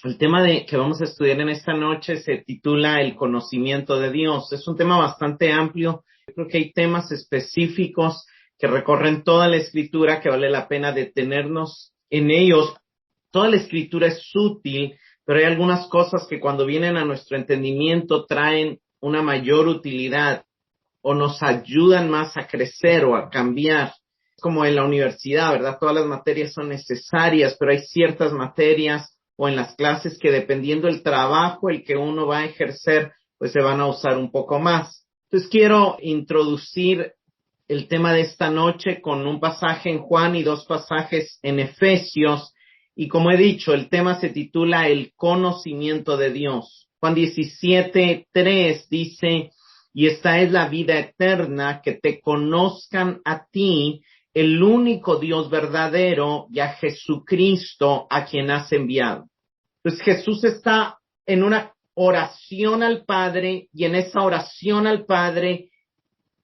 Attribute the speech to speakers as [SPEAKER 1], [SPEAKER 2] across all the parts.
[SPEAKER 1] El tema que vamos a estudiar en esta noche se titula El conocimiento de Dios. Es un tema bastante amplio. Yo creo que hay temas específicos que recorren toda la Escritura que vale la pena detenernos en ellos. Toda la Escritura es útil, pero hay algunas cosas que cuando vienen a nuestro entendimiento traen una mayor utilidad o nos ayudan más a crecer o a cambiar. Como en la universidad, ¿verdad? Todas las materias son necesarias, pero hay ciertas materias o en las clases que dependiendo del trabajo el que uno va a ejercer, pues se van a usar un poco más. Entonces quiero introducir el tema de esta noche con un pasaje en Juan y dos pasajes en Efesios. Y como he dicho, el tema se titula El conocimiento de Dios. Juan 17:3 dice, y esta es la vida eterna, que te conozcan a ti, el único Dios verdadero, y a Jesucristo a quien has enviado. Pues Jesús está en una oración al Padre, y en esa oración al Padre,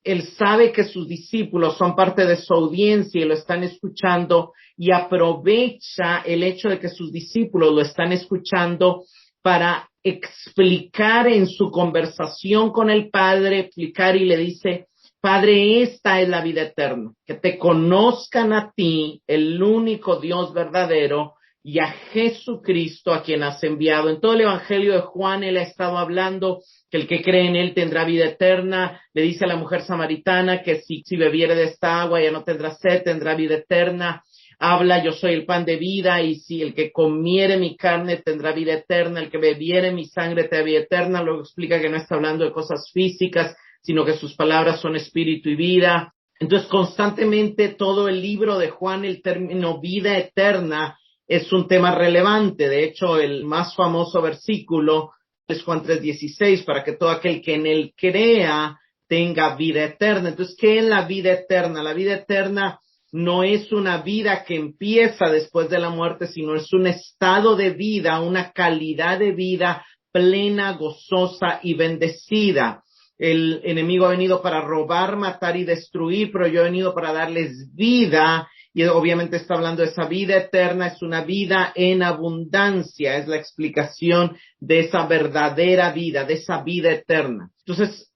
[SPEAKER 1] Él sabe que sus discípulos son parte de su audiencia y lo están escuchando, y aprovecha el hecho de que sus discípulos lo están escuchando para explicar en su conversación con el Padre, explicar y le dice, Padre, esta es la vida eterna, que te conozcan a ti, el único Dios verdadero, y a Jesucristo a quien has enviado. En todo el Evangelio de Juan, Él ha estado hablando que el que cree en Él tendrá vida eterna. Le dice a la mujer samaritana que si bebiere de esta agua ya no tendrá sed, tendrá vida eterna. Habla, yo soy el pan de vida, y si el que comiere mi carne tendrá vida eterna, el que bebiere mi sangre tendrá vida eterna. Luego explica que no está hablando de cosas físicas, sino que sus palabras son espíritu y vida. Entonces, constantemente todo el libro de Juan, el término vida eterna es un tema relevante. De hecho, el más famoso versículo es Juan 3:16, para que todo aquel que en él crea tenga vida eterna. Entonces, ¿qué es la vida eterna? La vida eterna no es una vida que empieza después de la muerte, sino es un estado de vida, una calidad de vida plena, gozosa y bendecida. El enemigo ha venido para robar, matar y destruir, pero yo he venido para darles vida. Y obviamente está hablando de esa vida eterna, es una vida en abundancia, es la explicación de esa verdadera vida, de esa vida eterna. Entonces,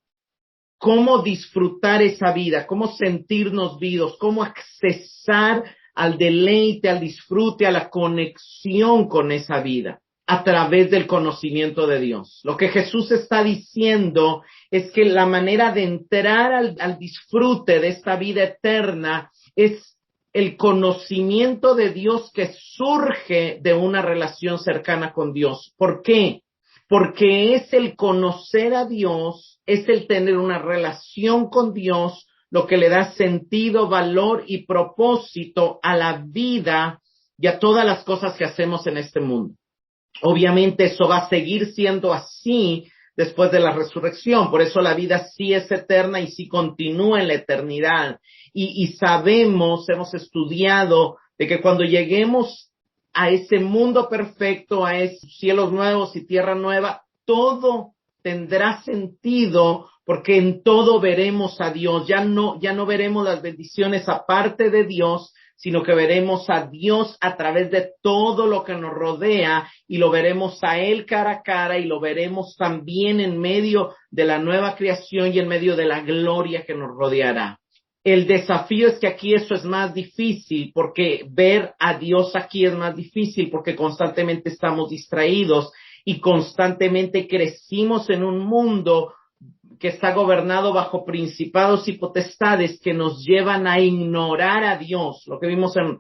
[SPEAKER 1] ¿cómo disfrutar esa vida? ¿Cómo sentirnos vivos? ¿Cómo accesar al deleite, al disfrute, a la conexión con esa vida? A través del conocimiento de Dios. Lo que Jesús está diciendo es que la manera de entrar al disfrute de esta vida eterna es el conocimiento de Dios que surge de una relación cercana con Dios. ¿Por qué? Porque es el conocer a Dios, es el tener una relación con Dios, lo que le da sentido, valor y propósito a la vida y a todas las cosas que hacemos en este mundo. Obviamente eso va a seguir siendo así después de la resurrección, por eso la vida sí es eterna y sí continúa en la eternidad. Y sabemos, hemos estudiado de que cuando lleguemos a ese mundo perfecto, a esos cielos nuevos y tierra nueva, todo tendrá sentido porque en todo veremos a Dios. Ya no veremos las bendiciones aparte de Dios, sino que veremos a Dios a través de todo lo que nos rodea y lo veremos a Él cara a cara y lo veremos también en medio de la nueva creación y en medio de la gloria que nos rodeará. El desafío es que aquí eso es más difícil porque ver a Dios aquí es más difícil porque constantemente estamos distraídos y constantemente crecimos en un mundo que está gobernado bajo principados y potestades que nos llevan a ignorar a Dios. Lo que vimos en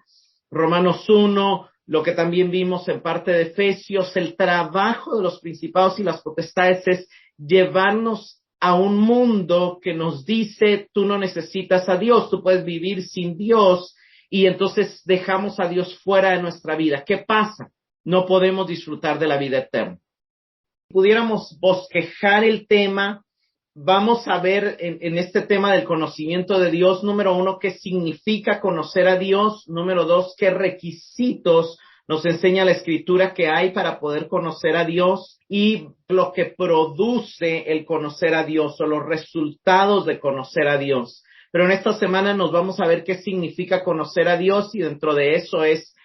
[SPEAKER 1] Romanos 1, lo que también vimos en parte de Efesios, el trabajo de los principados y las potestades es llevarnos a un mundo que nos dice, tú no necesitas a Dios, tú puedes vivir sin Dios, y entonces dejamos a Dios fuera de nuestra vida. ¿Qué pasa? No podemos disfrutar de la vida eterna. Si pudiéramos bosquejar el tema, vamos a ver en este tema del conocimiento de Dios, número 1, qué significa conocer a Dios, número 2, qué requisitos nos enseña la Escritura que hay para poder conocer a Dios y lo que produce el conocer a Dios o los resultados de conocer a Dios. Pero en esta semana nos vamos a ver qué significa conocer a Dios y dentro de eso es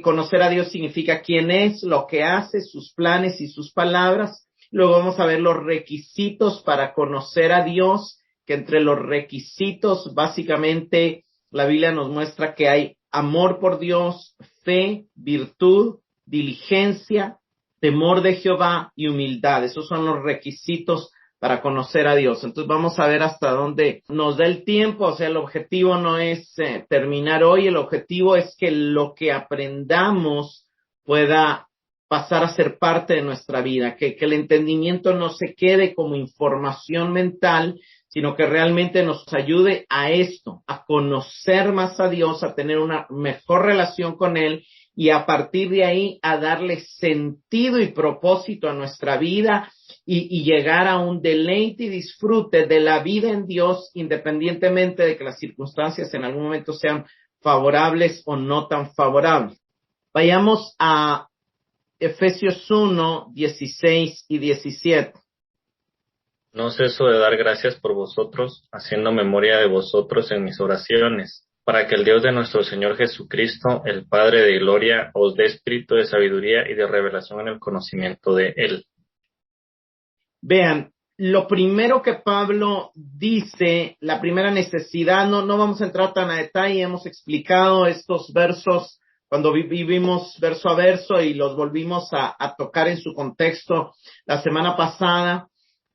[SPEAKER 1] Conocer a Dios significa quién es, lo que hace, sus planes y sus palabras. Luego vamos a ver los requisitos para conocer a Dios, que entre los requisitos básicamente la Biblia nos muestra que hay amor por Dios, fe, virtud, diligencia, temor de Jehová y humildad. Esos son los requisitos para conocer a Dios. Entonces vamos a ver hasta dónde nos da el tiempo. O sea, el objetivo no es terminar hoy, el objetivo es que lo que aprendamos pueda pasar a ser parte de nuestra vida, que el entendimiento no se quede como información mental, sino que realmente nos ayude a esto, a conocer más a Dios, a tener una mejor relación con Él y a partir de ahí a darle sentido y propósito a nuestra vida y llegar a un deleite y disfrute de la vida en Dios, independientemente de que las circunstancias en algún momento sean favorables o no tan favorables. Vayamos a Efesios 1, 16 y 17.
[SPEAKER 2] No ceso de dar gracias por vosotros, haciendo memoria de vosotros en mis oraciones, para que el Dios de nuestro Señor Jesucristo, el Padre de gloria, os dé espíritu de sabiduría y de revelación en el conocimiento de Él.
[SPEAKER 1] Vean, lo primero que Pablo dice, la primera necesidad, no vamos a entrar tan a detalle, hemos explicado estos versos cuando vivimos verso a verso y los volvimos a tocar en su contexto la semana pasada,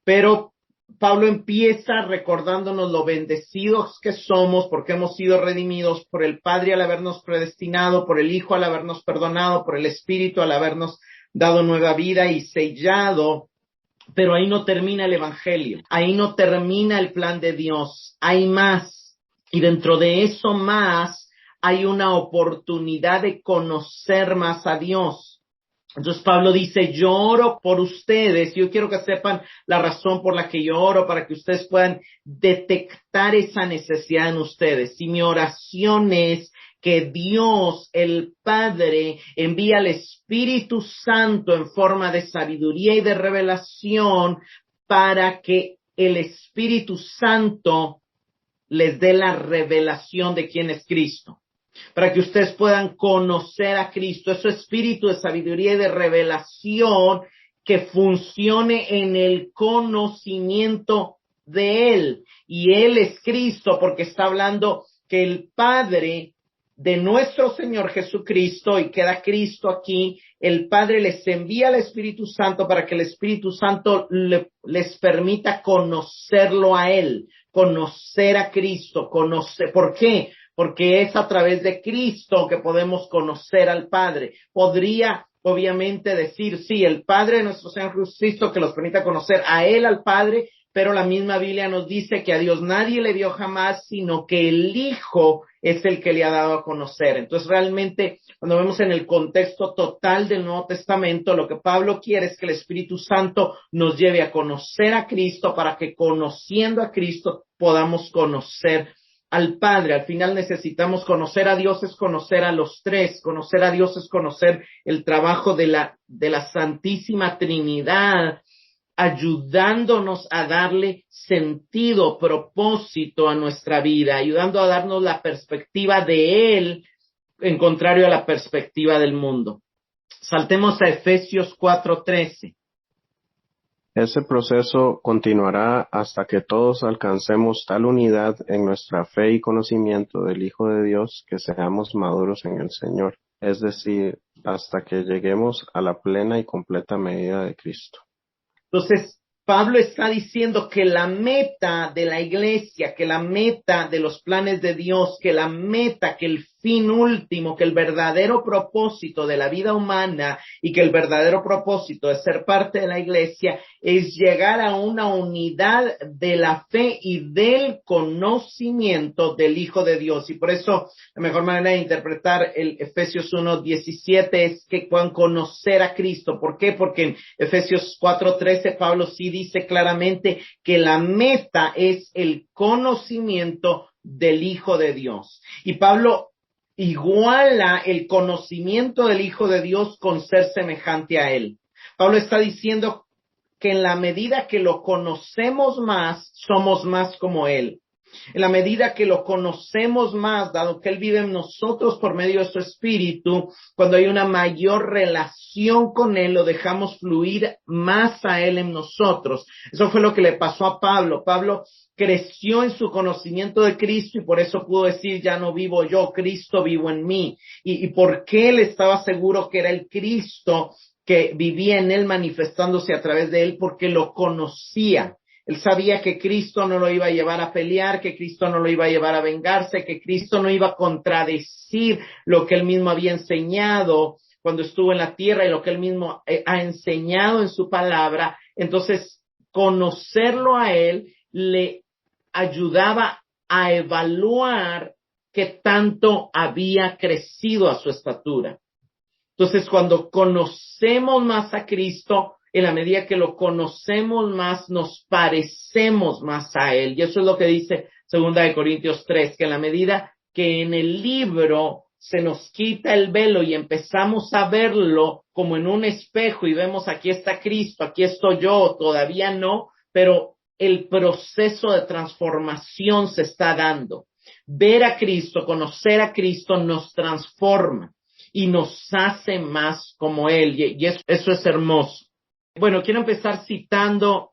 [SPEAKER 1] pero Pablo empieza recordándonos lo bendecidos que somos porque hemos sido redimidos por el Padre al habernos predestinado, por el Hijo al habernos perdonado, por el Espíritu al habernos dado nueva vida y sellado. Pero ahí no termina el evangelio, ahí no termina el plan de Dios, hay más. Y dentro de eso más hay una oportunidad de conocer más a Dios. Entonces Pablo dice, yo oro por ustedes, yo quiero que sepan la razón por la que yo oro, para que ustedes puedan detectar esa necesidad en ustedes. Y mi oración es que Dios, el Padre, envíe al Espíritu Santo en forma de sabiduría y de revelación para que el Espíritu Santo les dé la revelación de quién es Cristo, para que ustedes puedan conocer a Cristo, ese espíritu de sabiduría y de revelación que funcione en el conocimiento de Él. Y Él es Cristo, porque está hablando que el Padre de nuestro Señor Jesucristo, y queda Cristo aquí, el Padre les envía al Espíritu Santo para que el Espíritu Santo les permita conocerlo a Él, conocer a Cristo, conocer. ¿Por qué? Porque es a través de Cristo que podemos conocer al Padre. Podría, obviamente, decir, sí, el Padre de nuestro Señor Jesucristo que los permita conocer a Él, al Padre, pero la misma Biblia nos dice que a Dios nadie le vio jamás, sino que el Hijo es el que le ha dado a conocer. Entonces, realmente, cuando vemos en el contexto total del Nuevo Testamento, lo que Pablo quiere es que el Espíritu Santo nos lleve a conocer a Cristo, para que conociendo a Cristo podamos conocer al Padre. Al final necesitamos conocer a Dios, es conocer a los tres. Conocer a Dios es conocer el trabajo de la Santísima Trinidad, ayudándonos a darle sentido, propósito a nuestra vida, ayudando a darnos la perspectiva de Él, en contrario a la perspectiva del mundo. Saltemos a Efesios 4:13.
[SPEAKER 3] Ese proceso continuará hasta que todos alcancemos tal unidad en nuestra fe y conocimiento del Hijo de Dios que seamos maduros en el Señor, es decir, hasta que lleguemos a la plena y completa medida de Cristo.
[SPEAKER 1] Entonces, Pablo está diciendo que la meta de la iglesia, que la meta de los planes de Dios, que la meta, que el fin último, que el verdadero propósito de la vida humana y que el verdadero propósito de ser parte de la iglesia es llegar a una unidad de la fe y del conocimiento del Hijo de Dios. Y por eso la mejor manera de interpretar el Efesios 1:17 es que puedan conocer a Cristo. ¿Por qué? Porque en Efesios 4:13 Pablo sí dice claramente que la meta es el conocimiento del Hijo de Dios. Y Pablo iguala el conocimiento del Hijo de Dios con ser semejante a Él. Pablo está diciendo que en la medida que lo conocemos más, somos más como Él. En la medida que lo conocemos más, dado que Él vive en nosotros por medio de su Espíritu, cuando hay una mayor relación con Él, lo dejamos fluir más a Él en nosotros. Eso fue lo que le pasó a Pablo. Pablo creció en su conocimiento de Cristo y por eso pudo decir, ya no vivo yo, Cristo vivo en mí. ¿Y por qué él estaba seguro que era el Cristo que vivía en él manifestándose a través de él? Porque lo conocía. Él sabía que Cristo no lo iba a llevar a pelear, que Cristo no lo iba a llevar a vengarse, que Cristo no iba a contradecir lo que él mismo había enseñado cuando estuvo en la tierra y lo que él mismo ha enseñado en su palabra. Entonces, conocerlo a él le ayudaba a evaluar qué tanto había crecido a su estatura. Entonces, cuando conocemos más a Cristo, en la medida que lo conocemos más, nos parecemos más a Él. Y eso es lo que dice 2 Corintios 3, que en la medida que en el libro se nos quita el velo y empezamos a verlo como en un espejo y vemos aquí está Cristo, aquí estoy yo, todavía no, pero el proceso de transformación se está dando. Ver a Cristo, conocer a Cristo nos transforma y nos hace más como Él, y eso es hermoso. Bueno, quiero empezar citando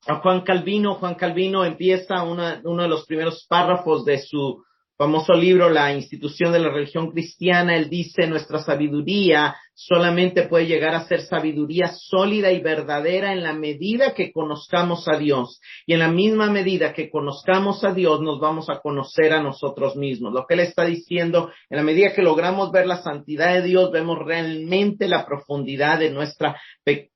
[SPEAKER 1] a Juan Calvino. Juan Calvino empieza uno de los primeros párrafos de su famoso libro, La institución de la religión cristiana. Él dice, nuestra sabiduría solamente puede llegar a ser sabiduría sólida y verdadera en la medida que conozcamos a Dios. Y en la misma medida que conozcamos a Dios, nos vamos a conocer a nosotros mismos. Lo que él está diciendo, en la medida que logramos ver la santidad de Dios, vemos realmente la profundidad de nuestra pecaminosidad.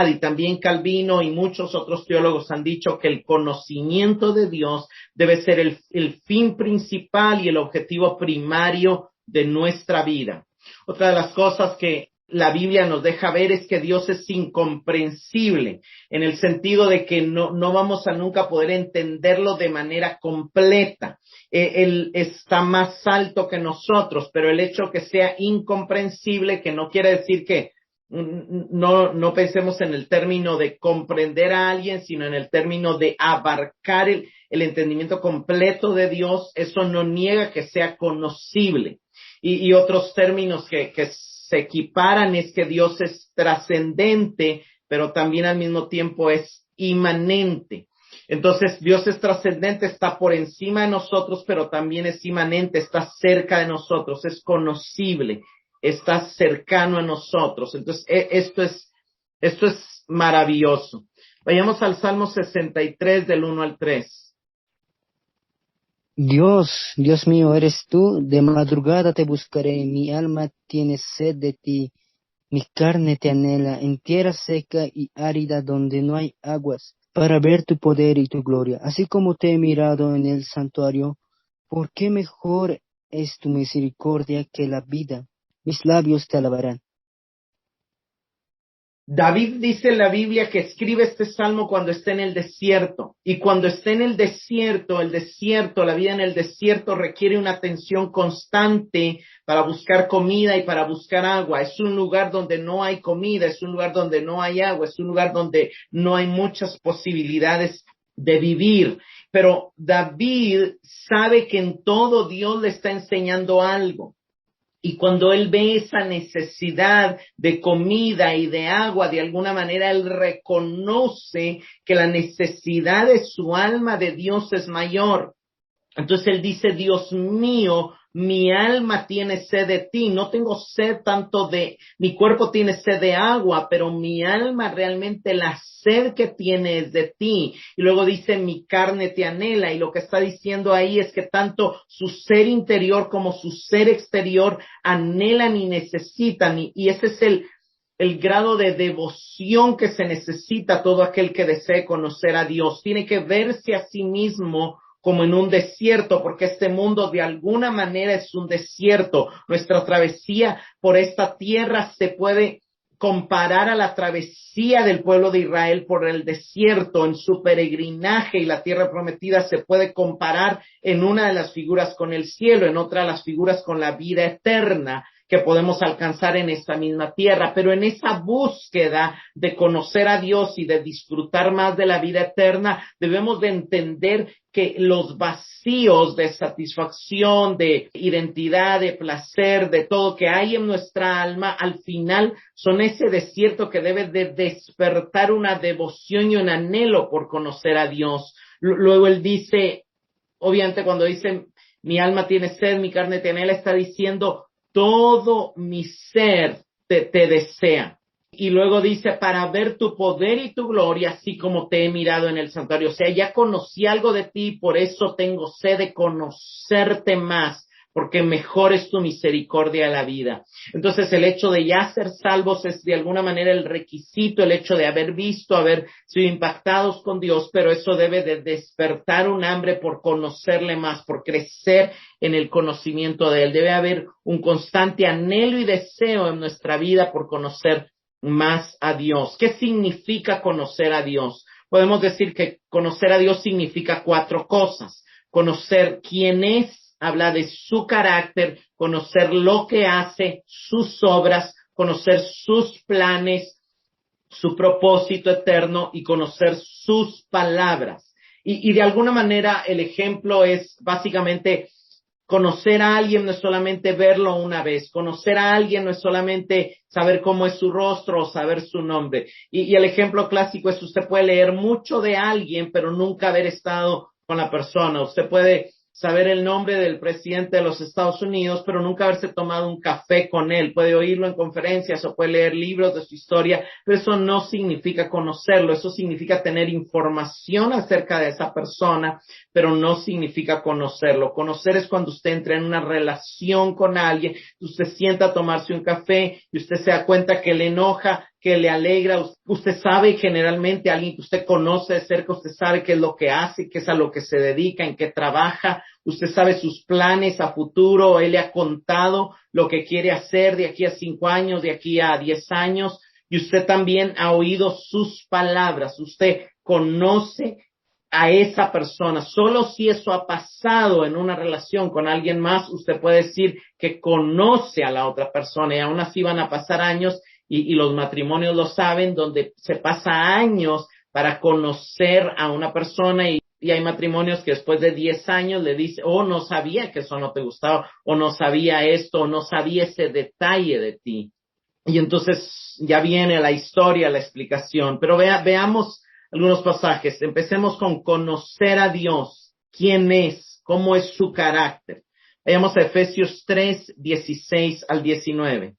[SPEAKER 1] Y también Calvino y muchos otros teólogos han dicho que el conocimiento de Dios debe ser el fin principal y el objetivo primario de nuestra vida. Otra de las cosas que la Biblia nos deja ver es que Dios es incomprensible, en el sentido de que no vamos a nunca poder entenderlo de manera completa. Él está más alto que nosotros, pero el hecho que sea incomprensible, que no quiere decir que no pensemos en el término de comprender a alguien, sino en el término de abarcar el entendimiento completo de Dios. Eso no niega que sea conocible. Y otros términos que se equiparan es que Dios es trascendente, pero también al mismo tiempo es inmanente. Entonces, Dios es trascendente, está por encima de nosotros, pero también es inmanente, está cerca de nosotros, es conocible, está cercano a nosotros. Entonces, esto es maravilloso. Vayamos al Salmo 63 del 1 al 3.
[SPEAKER 4] Dios mío, eres tú, de madrugada te buscaré, mi alma tiene sed de ti, mi carne te anhela, en tierra seca y árida donde no hay aguas, para ver tu poder y tu gloria, así como te he mirado en el santuario, porque mejor es tu misericordia que la vida, mis labios te alabarán.
[SPEAKER 1] David dice en la Biblia que escribe este salmo cuando está en el desierto, y cuando está en el desierto, la vida en el desierto requiere una atención constante para buscar comida y para buscar agua. Es un lugar donde no hay comida, es un lugar donde no hay agua, es un lugar donde no hay muchas posibilidades de vivir. Pero David sabe que en todo Dios le está enseñando algo. Y cuando él ve esa necesidad de comida y de agua, de alguna manera él reconoce que la necesidad de su alma de Dios es mayor. Entonces él dice, Dios mío, mi alma tiene sed de ti, no tengo sed tanto mi cuerpo tiene sed de agua, pero mi alma realmente la sed que tiene es de ti. Y luego dice, mi carne te anhela, y lo que está diciendo ahí es que tanto su ser interior como su ser exterior anhelan y necesitan, y ese es el grado de devoción que se necesita todo aquel que desee conocer a Dios. Tiene que verse a sí mismo como en un desierto, porque este mundo de alguna manera es un desierto. Nuestra travesía por esta tierra se puede comparar a la travesía del pueblo de Israel por el desierto en su peregrinaje, y la tierra prometida se puede comparar en una de las figuras con el cielo, en otra de las figuras con la vida eterna. que podemos alcanzar en esta misma tierra, pero en esa búsqueda de conocer a Dios y de disfrutar más de la vida eterna, debemos de entender que los vacíos de satisfacción, de identidad, de placer, de todo que hay en nuestra alma, al final son ese desierto que debe de despertar una devoción y un anhelo por conocer a Dios. Luego él dice, obviamente cuando dice, mi alma tiene sed, mi carne te anhela, está diciendo, todo mi ser te desea. Y luego dice, para ver tu poder y tu gloria, así como te he mirado en el santuario. O sea, ya conocí algo de ti, por eso tengo sed de conocerte más, porque mejor es tu misericordia a la vida. Entonces, el hecho de ya ser salvos es de alguna manera el requisito, el hecho de haber visto, haber sido impactados con Dios, pero eso debe de despertar un hambre por conocerle más, por crecer en el conocimiento de Él. Debe haber un constante anhelo y deseo en nuestra vida por conocer más a Dios. ¿Qué significa conocer a Dios? Podemos decir que conocer a Dios significa 4 cosas. Conocer quién es, habla de su carácter, conocer lo que hace, sus obras, conocer sus planes, su propósito eterno y conocer sus palabras. Y de alguna manera el ejemplo es básicamente conocer a alguien no es solamente verlo una vez, conocer a alguien no es solamente saber cómo es su rostro o saber su nombre. Y el ejemplo clásico es usted puede leer mucho de alguien, pero nunca haber estado con la persona. Usted puede saber el nombre del presidente de los Estados Unidos, pero nunca haberse tomado un café con él. Puede oírlo en conferencias o puede leer libros de su historia, pero eso no significa conocerlo. Eso significa tener información acerca de esa persona, pero no significa conocerlo. Conocer es cuando usted entra en una relación con alguien, usted sienta a tomarse un café y usted se da cuenta que le enoja, que le alegra, usted sabe generalmente alguien que usted conoce de cerca, usted sabe qué es lo que hace, qué es a lo que se dedica, en qué trabaja, usted sabe sus planes a futuro, él le ha contado lo que quiere hacer de aquí a 5 años, de aquí a 10 años, y usted también ha oído sus palabras, usted conoce a esa persona. Solo si eso ha pasado en una relación con alguien más, usted puede decir que conoce a la otra persona, y aún así van a pasar años, y los matrimonios lo saben, donde se pasa años para conocer a una persona y hay matrimonios que después de 10 años le dice, no sabía que eso no te gustaba, o no sabía esto, o no sabía ese detalle de ti. Y entonces ya viene la historia, la explicación. Pero veamos algunos pasajes. Empecemos con conocer a Dios. ¿Quién es? ¿Cómo es su carácter? Vayamos a Efesios 3, 16 al 19.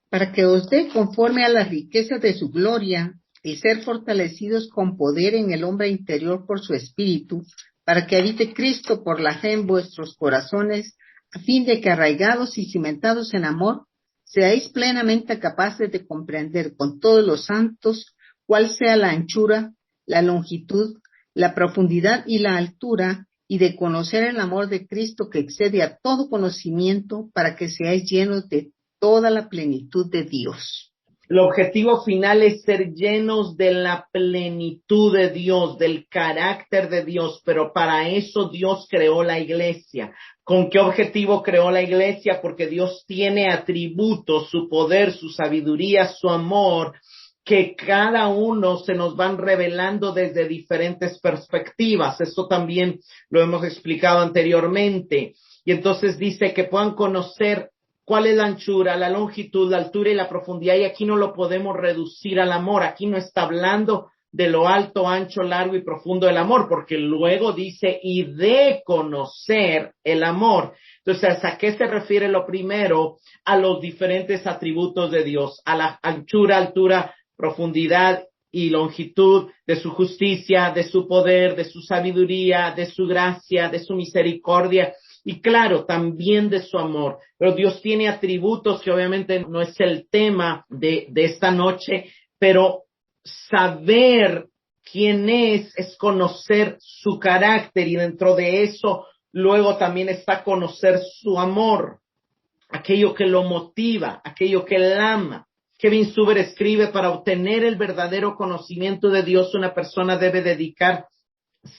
[SPEAKER 5] Para que os dé conforme a las riquezas de su gloria y ser fortalecidos con poder en el hombre interior por su espíritu, para que habite Cristo por la fe en vuestros corazones, a fin de que arraigados y cimentados en amor, seáis plenamente capaces de comprender con todos los santos cuál sea la anchura, la longitud, la profundidad y la altura, y de conocer el amor de Cristo que excede a todo conocimiento, para que seáis llenos de toda la plenitud de Dios.
[SPEAKER 1] El objetivo final es ser llenos de la plenitud de Dios, del carácter de Dios, pero para eso Dios creó la iglesia. ¿Con qué objetivo creó la iglesia? Porque Dios tiene atributos, su poder, su sabiduría, su amor, que cada uno se nos van revelando desde diferentes perspectivas. Esto también lo hemos explicado anteriormente. Y entonces dice que puedan conocer cuál es la anchura, la longitud, la altura y la profundidad, y aquí no lo podemos reducir al amor. Aquí no está hablando de lo alto, ancho, largo y profundo del amor, porque luego dice, y de conocer el amor. Entonces, ¿a qué se refiere lo primero? A los diferentes atributos de Dios, a la anchura, altura, profundidad y longitud de su justicia, de su poder, de su sabiduría, de su gracia, de su misericordia. Y claro, también de su amor. Pero Dios tiene atributos que obviamente no es el tema de esta noche, pero saber quién es conocer su carácter, y dentro de eso luego también está conocer su amor, aquello que lo motiva, aquello que él ama. Kevin Zuber escribe, para obtener el verdadero conocimiento de Dios, una persona debe dedicar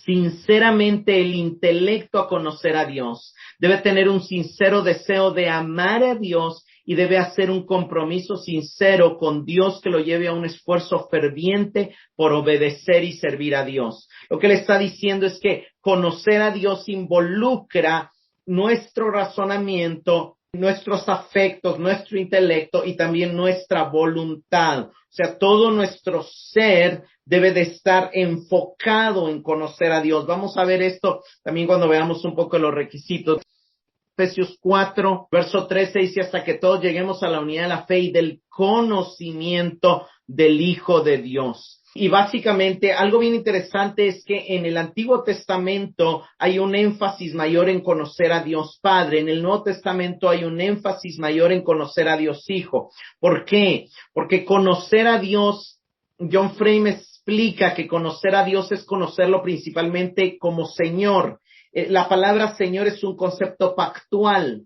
[SPEAKER 1] sinceramente el intelecto a conocer a Dios, debe tener un sincero deseo de amar a Dios y debe hacer un compromiso sincero con Dios que lo lleve a un esfuerzo ferviente por obedecer y servir a Dios. Lo que le está diciendo es que conocer a Dios involucra nuestro razonamiento, nuestros afectos, nuestro intelecto y también nuestra voluntad. O sea, todo nuestro ser debe de estar enfocado en conocer a Dios. Vamos a ver esto también cuando veamos un poco los requisitos. Efesios 4, verso 13 dice, hasta que todos lleguemos a la unidad de la fe y del conocimiento del Hijo de Dios. Y básicamente algo bien interesante es que en el Antiguo Testamento hay un énfasis mayor en conocer a Dios Padre. En el Nuevo Testamento hay un énfasis mayor en conocer a Dios Hijo. ¿Por qué? Porque conocer a Dios, John Frame explica que conocer a Dios es conocerlo principalmente como Señor. La palabra Señor es un concepto pactual.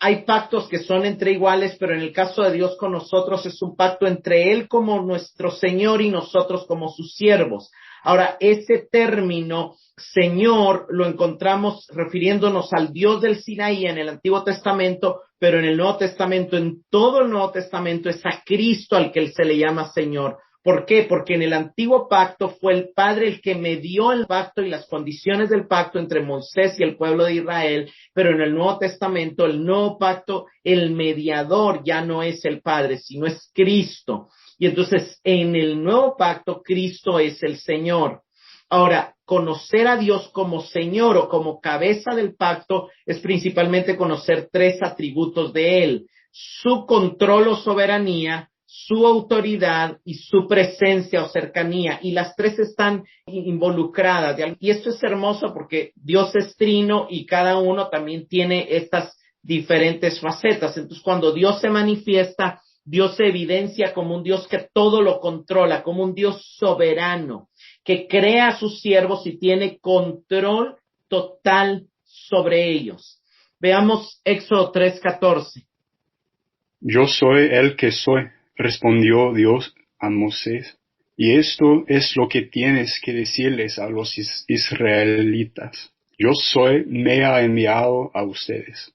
[SPEAKER 1] Hay pactos que son entre iguales, pero en el caso de Dios con nosotros es un pacto entre Él como nuestro Señor y nosotros como sus siervos. Ahora, ese término Señor lo encontramos refiriéndonos al Dios del Sinaí en el Antiguo Testamento, pero en el Nuevo Testamento, en todo el Nuevo Testamento, es a Cristo al que Él se le llama Señor. ¿Por qué? Porque en el antiguo pacto fue el Padre el que medió el pacto y las condiciones del pacto entre Moisés y el pueblo de Israel, pero en el Nuevo Testamento, el nuevo pacto, el mediador ya no es el Padre, sino es Cristo. Y entonces, en el nuevo pacto, Cristo es el Señor. Ahora, conocer a Dios como Señor o como cabeza del pacto es principalmente conocer tres atributos de Él: su control o soberanía, su autoridad y su presencia o cercanía, y las tres están involucradas. Y esto es hermoso porque Dios es trino y cada uno también tiene estas diferentes facetas. Entonces, cuando Dios se manifiesta, Dios se evidencia como un Dios que todo lo controla, como un Dios soberano, que crea a sus siervos y tiene control total sobre ellos. Veamos Éxodo 3:14.
[SPEAKER 6] Yo soy el que soy, respondió Dios a Moisés, y esto es lo que tienes que decirles a los israelitas. Yo soy, me ha enviado a ustedes.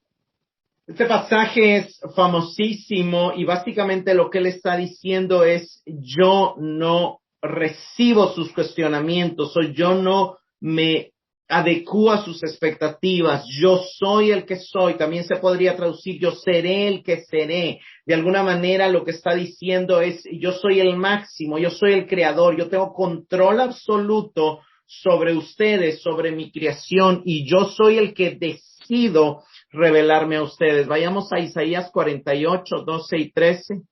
[SPEAKER 1] Este pasaje es famosísimo y básicamente lo que él está diciendo es: yo no recibo sus cuestionamientos, o yo no me adecuo a sus expectativas, yo soy el que soy. También se podría traducir: yo seré el que seré. De alguna manera lo que está diciendo es: yo soy el máximo, yo soy el creador, yo tengo control absoluto sobre ustedes, sobre mi creación, y yo soy el que decido revelarme a ustedes. Vayamos a Isaías 48, 12 y 13.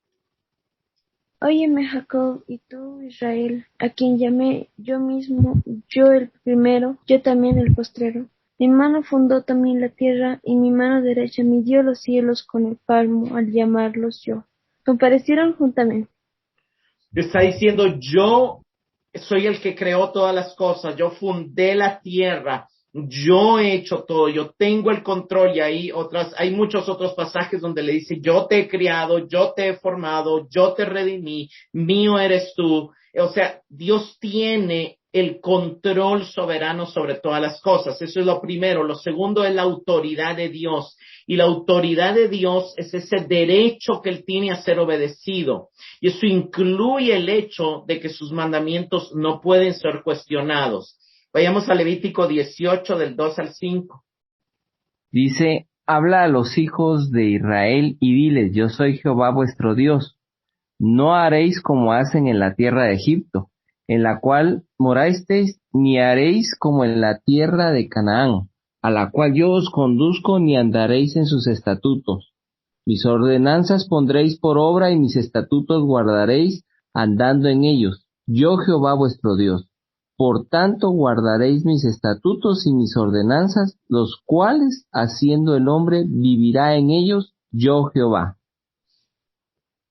[SPEAKER 7] Óyeme, Jacob, y tú, Israel, a quien llamé yo mismo, yo el primero, yo también el postrero. Mi mano fundó también la tierra, y mi mano derecha midió los cielos con el palmo al llamarlos yo. Comparecieron juntamente.
[SPEAKER 1] Está diciendo: yo soy el que creó todas las cosas, yo fundé la tierra, yo he hecho todo, yo tengo el control. Y hay muchos otros pasajes donde le dice: yo te he criado, yo te he formado, yo te redimí, mío eres tú. O sea, Dios tiene el control soberano sobre todas las cosas. Eso es lo primero. Lo segundo es la autoridad de Dios. Y la autoridad de Dios es ese derecho que Él tiene a ser obedecido. Y eso incluye el hecho de que sus mandamientos no pueden ser cuestionados. Vayamos a Levítico 18, del 2 al 5.
[SPEAKER 8] Dice: habla a los hijos de Israel y diles: yo soy Jehová vuestro Dios. No haréis como hacen en la tierra de Egipto, en la cual morasteis, ni haréis como en la tierra de Canaán, a la cual yo os conduzco, ni andaréis en sus estatutos. Mis ordenanzas pondréis por obra, y mis estatutos guardaréis, andando en ellos. Yo Jehová vuestro Dios. Por tanto guardaréis mis estatutos y mis ordenanzas, los cuales, haciendo el hombre, vivirá en ellos, yo Jehová.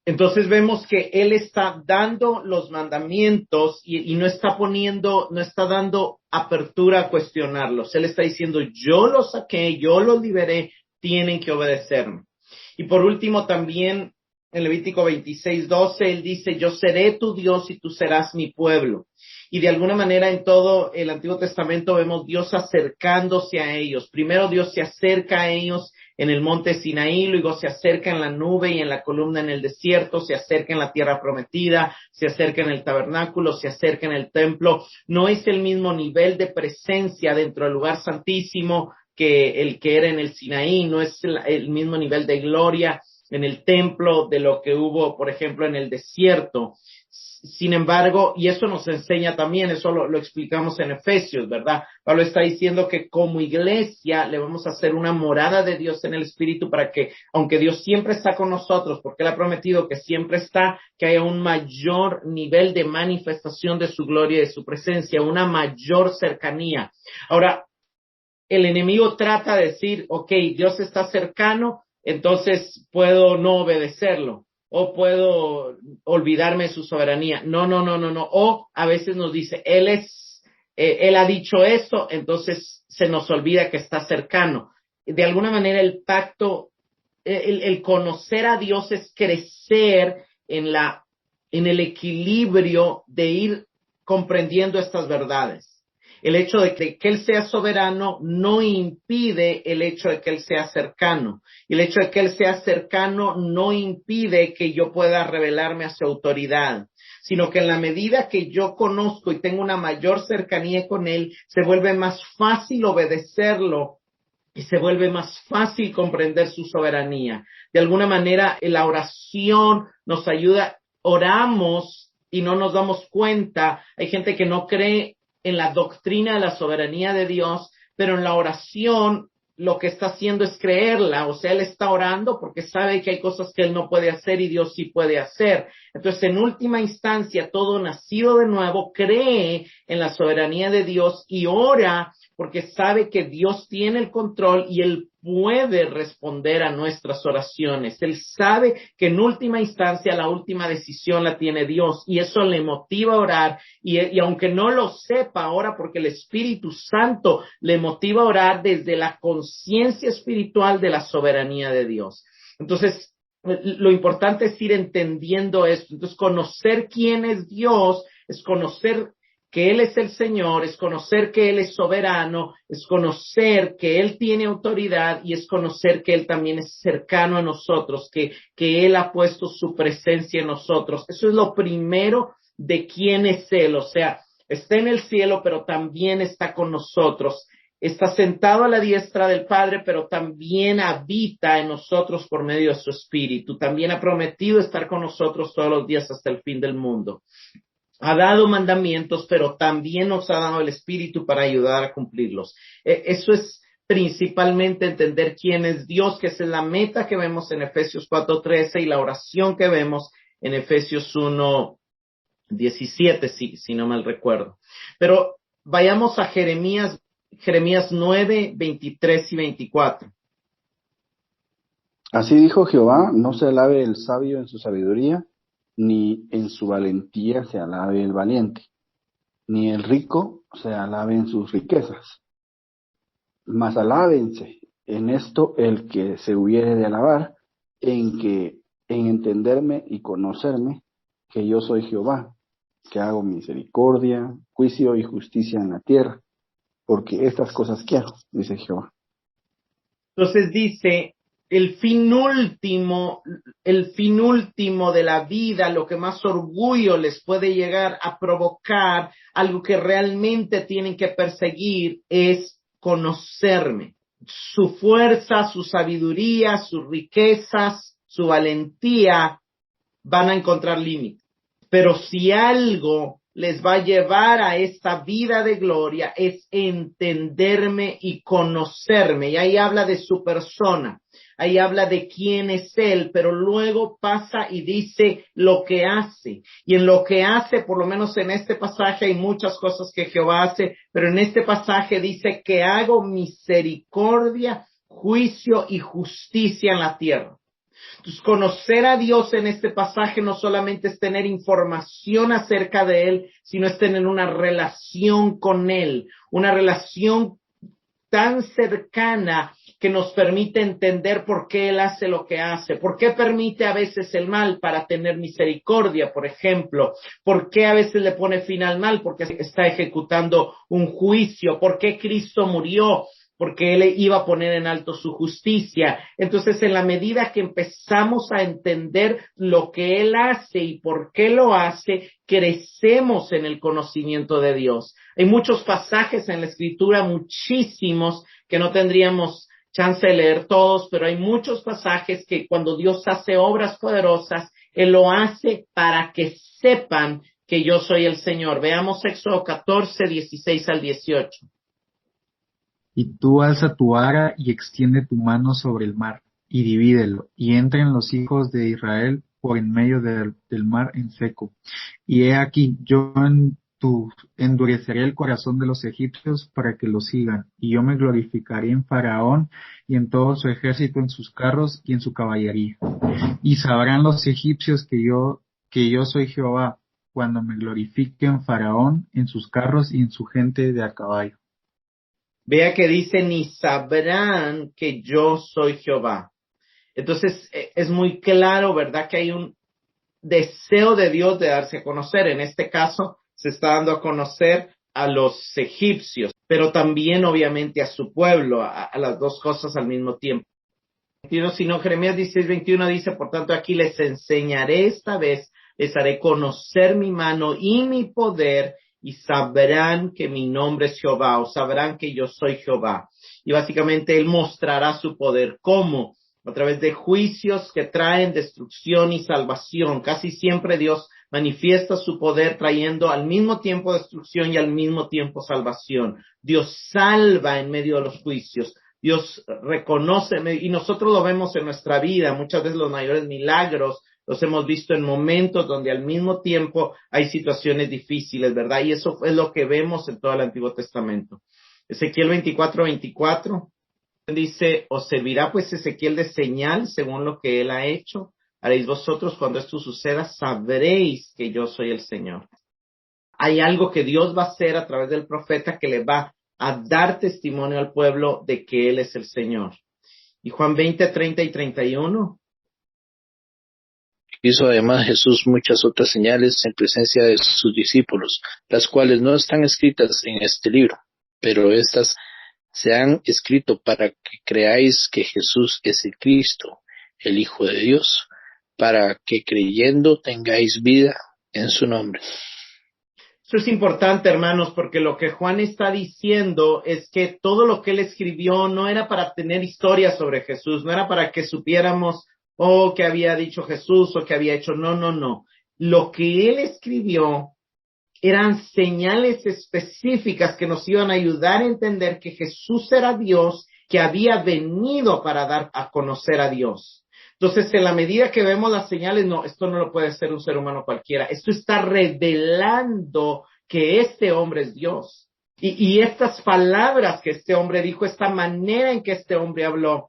[SPEAKER 1] Entonces vemos que Él está dando los mandamientos y no está dando apertura a cuestionarlos. Él está diciendo: yo los saqué, yo los liberé, tienen que obedecerme. Y por último también En Levítico 26:12, él dice, yo seré tu Dios y tú serás mi pueblo. Y de alguna manera en todo el Antiguo Testamento vemos Dios acercándose a ellos. Primero Dios se acerca a ellos en el monte Sinaí, luego se acerca en la nube y en la columna en el desierto, se acerca en la tierra prometida, se acerca en el tabernáculo, se acerca en el templo. No es el mismo nivel de presencia dentro del lugar santísimo que el que era en el Sinaí, no es el mismo nivel de gloria en el templo de lo que hubo, por ejemplo, en el desierto. Sin embargo, y eso nos enseña también, eso lo explicamos en Efesios, ¿verdad? Pablo está diciendo que como iglesia le vamos a hacer una morada de Dios en el Espíritu para que, aunque Dios siempre está con nosotros, porque Él ha prometido que siempre está, que haya un mayor nivel de manifestación de su gloria y de su presencia, una mayor cercanía. Ahora, el enemigo trata de decir, ok, Dios está cercano, entonces puedo no obedecerlo o puedo olvidarme de su soberanía. No. O a veces nos dice, él ha dicho esto, entonces se nos olvida que está cercano. De alguna manera el pacto, el conocer a Dios es crecer en el equilibrio de ir comprendiendo estas verdades. El hecho de que Él sea soberano no impide el hecho de que Él sea cercano. Y el hecho de que Él sea cercano no impide que yo pueda revelarme a su autoridad, sino que en la medida que yo conozco y tengo una mayor cercanía con Él, se vuelve más fácil obedecerlo y se vuelve más fácil comprender su soberanía. De alguna manera, la oración nos ayuda, oramos y no nos damos cuenta. Hay gente que no cree en la doctrina de la soberanía de Dios, pero en la oración lo que está haciendo es creerla, o sea, él está orando porque sabe que hay cosas que él no puede hacer y Dios sí puede hacer. Entonces, en última instancia, todo nacido de nuevo cree en la soberanía de Dios y ora porque sabe que Dios tiene el control y Él puede responder a nuestras oraciones. Él sabe que en última instancia la última decisión la tiene Dios y eso le motiva a orar y aunque no lo sepa ahora porque el Espíritu Santo le motiva a orar desde la conciencia espiritual de la soberanía de Dios. Entonces, lo importante es ir entendiendo esto. Entonces, conocer quién es Dios es conocer que Él es el Señor, es conocer que Él es soberano, es conocer que Él tiene autoridad y es conocer que Él también es cercano a nosotros, que Él ha puesto su presencia en nosotros. Eso es lo primero de quién es Él, o sea, está en el cielo, pero también está con nosotros. Está sentado a la diestra del Padre, pero también habita en nosotros por medio de su Espíritu. También ha prometido estar con nosotros todos los días hasta el fin del mundo. Ha dado mandamientos, pero también nos ha dado el Espíritu para ayudar a cumplirlos. Eso es principalmente entender quién es Dios, que esa es la meta que vemos en Efesios 4:13 y la oración que vemos en Efesios 1:17, si no mal recuerdo. Pero vayamos a Jeremías 9:23 y 24.
[SPEAKER 9] Así dijo Jehová, no se alabe el sabio en su sabiduría, ni en su valentía se alabe el valiente, ni el rico se alabe en sus riquezas. Mas alábense en esto el que se hubiere de alabar, en entenderme y conocerme, que yo soy Jehová, que hago misericordia, juicio y justicia en la tierra, porque estas cosas quiero, dice Jehová.
[SPEAKER 1] Entonces dice, el fin último de la vida, lo que más orgullo les puede llegar a provocar, algo que realmente tienen que perseguir, es conocerme. Su fuerza, su sabiduría, sus riquezas, su valentía van a encontrar límites. Pero si algo les va a llevar a esta vida de gloria es entenderme y conocerme. Y ahí habla de su persona, ahí habla de quién es Él, pero luego pasa y dice lo que hace. Y en lo que hace, por lo menos en este pasaje, hay muchas cosas que Jehová hace, pero en este pasaje dice que hago misericordia, juicio y justicia en la tierra. Entonces, conocer a Dios en este pasaje no solamente es tener información acerca de Él, sino es tener una relación con Él, una relación tan cercana que nos permite entender por qué Él hace lo que hace, por qué permite a veces el mal para tener misericordia, por ejemplo, por qué a veces le pone fin al mal, porque está ejecutando un juicio, por qué Cristo murió, porque Él iba a poner en alto su justicia. Entonces, en la medida que empezamos a entender lo que Él hace y por qué lo hace, crecemos en el conocimiento de Dios. Hay muchos pasajes en la Escritura, muchísimos, que no tendríamos chance de leer todos, pero hay muchos pasajes que cuando Dios hace obras poderosas, Él lo hace para que sepan que yo soy el Señor. Veamos Éxodo 14, 16 al 18.
[SPEAKER 10] Y tú alza tu vara y extiende tu mano sobre el mar, y divídelo, y entren los hijos de Israel por en medio del mar en seco. Y he aquí, yo endureceré el corazón de los egipcios para que los sigan, y yo me glorificaré en Faraón y en todo su ejército, en sus carros y en su caballería. Y sabrán los egipcios que yo soy Jehová, cuando me glorifique en Faraón, en sus carros y en su gente de a caballo.
[SPEAKER 1] Vea que dice, ni sabrán que yo soy Jehová. Entonces, es muy claro, ¿verdad?, que hay un deseo de Dios de darse a conocer. En este caso, se está dando a conocer a los egipcios, pero también, obviamente, a su pueblo, a las dos cosas al mismo tiempo. Sino Jeremías 16:21 dice, por tanto, aquí les enseñaré esta vez, les haré conocer mi mano y mi poder, y sabrán que mi nombre es Jehová, o sabrán que yo soy Jehová. Y básicamente Él mostrará su poder. ¿Cómo? A través de juicios que traen destrucción y salvación. Casi siempre Dios manifiesta su poder trayendo al mismo tiempo destrucción y al mismo tiempo salvación. Dios salva en medio de los juicios. Dios reconoce, y nosotros lo vemos en nuestra vida. Muchas veces los mayores milagros los hemos visto en momentos donde al mismo tiempo hay situaciones difíciles, ¿verdad? Y eso es lo que vemos en todo el Antiguo Testamento. Ezequiel 24:24 dice, os servirá pues Ezequiel de señal según lo que él ha hecho. Haréis vosotros cuando esto suceda, sabréis que yo soy el Señor. Hay algo que Dios va a hacer a través del profeta que le va a dar testimonio al pueblo de que Él es el Señor. Y Juan 20:30 y 31.
[SPEAKER 11] Hizo además Jesús muchas otras señales en presencia de sus discípulos, las cuales no están escritas en este libro, pero estas se han escrito para que creáis que Jesús es el Cristo, el Hijo de Dios, para que creyendo tengáis vida en su nombre.
[SPEAKER 1] Eso es importante, hermanos, porque lo que Juan está diciendo es que todo lo que él escribió no era para tener historias sobre Jesús, no era para que supiéramos qué había dicho Jesús o qué había hecho. No. Lo que él escribió eran señales específicas que nos iban a ayudar a entender que Jesús era Dios, que había venido para dar a conocer a Dios. Entonces, en la medida que vemos las señales, no, esto no lo puede ser un ser humano cualquiera. Esto está revelando que este hombre es Dios. Y estas palabras que este hombre dijo, esta manera en que este hombre habló,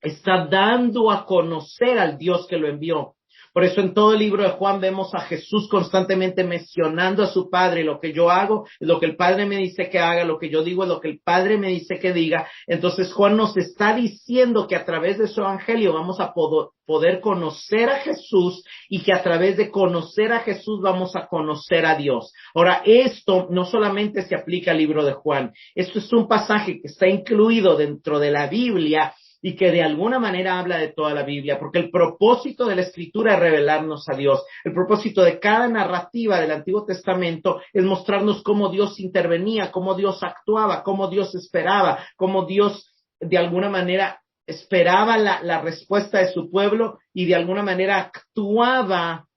[SPEAKER 1] está dando a conocer al Dios que lo envió. Por eso en todo el libro de Juan vemos a Jesús constantemente mencionando a su Padre. Lo que yo hago es lo que el Padre me dice que haga, lo que yo digo es lo que el Padre me dice que diga. Entonces Juan nos está diciendo que a través de su evangelio vamos a poder conocer a Jesús y que a través de conocer a Jesús vamos a conocer a Dios. Ahora, esto no solamente se aplica al libro de Juan. Esto es un pasaje que está incluido dentro de la Biblia y que de alguna manera habla de toda la Biblia, porque el propósito de la Escritura es revelarnos a Dios. El propósito de cada narrativa del Antiguo Testamento es mostrarnos cómo Dios intervenía, cómo Dios actuaba, cómo Dios esperaba, cómo Dios de alguna manera esperaba la respuesta de su pueblo y de alguna manera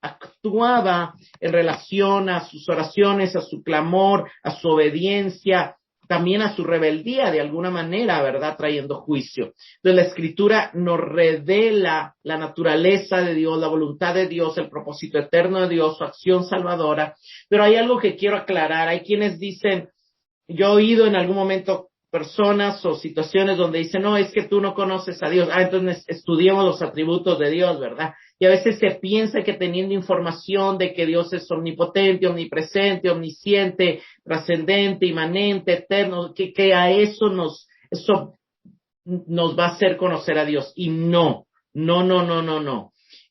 [SPEAKER 1] actuaba en relación a sus oraciones, a su clamor, a su obediencia, también a su rebeldía de alguna manera, ¿verdad?, trayendo juicio. Entonces la Escritura nos revela la naturaleza de Dios, la voluntad de Dios, el propósito eterno de Dios, su acción salvadora. Pero hay algo que quiero aclarar. Hay quienes dicen, yo he oído en algún momento personas o situaciones donde dicen, no, es que tú no conoces a Dios. Entonces estudiemos los atributos de Dios, ¿verdad? Y a veces se piensa que teniendo información de que Dios es omnipotente, omnipresente, omnisciente, trascendente, inmanente, eterno, que a eso nos nos va a hacer conocer a Dios. Y no.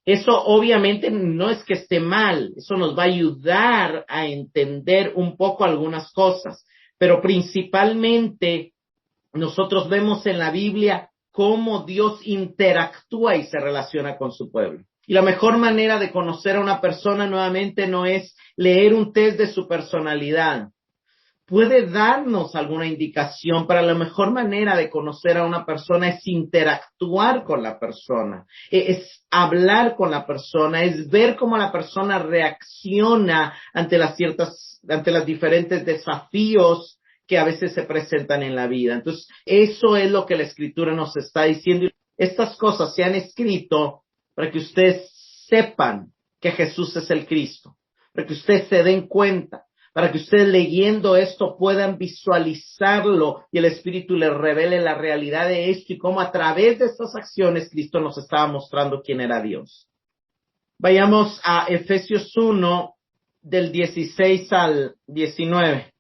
[SPEAKER 1] Eso obviamente no es que esté mal, eso nos va a ayudar a entender un poco algunas cosas, pero principalmente nosotros vemos en la Biblia cómo Dios interactúa y se relaciona con su pueblo. Y la mejor manera de conocer a una persona nuevamente no es leer un test de su personalidad. Puede darnos alguna indicación, pero la mejor manera de conocer a una persona es interactuar con la persona, es hablar con la persona, es ver cómo la persona reacciona ante los diferentes desafíos que a veces se presentan en la vida. Entonces, eso es lo que la Escritura nos está diciendo. Estas cosas se han escrito para que ustedes sepan que Jesús es el Cristo, para que ustedes se den cuenta, para que ustedes leyendo esto puedan visualizarlo y el Espíritu les revele la realidad de esto y cómo a través de estas acciones Cristo nos estaba mostrando quién era Dios. Vayamos a Efesios 1, del 16 al 19.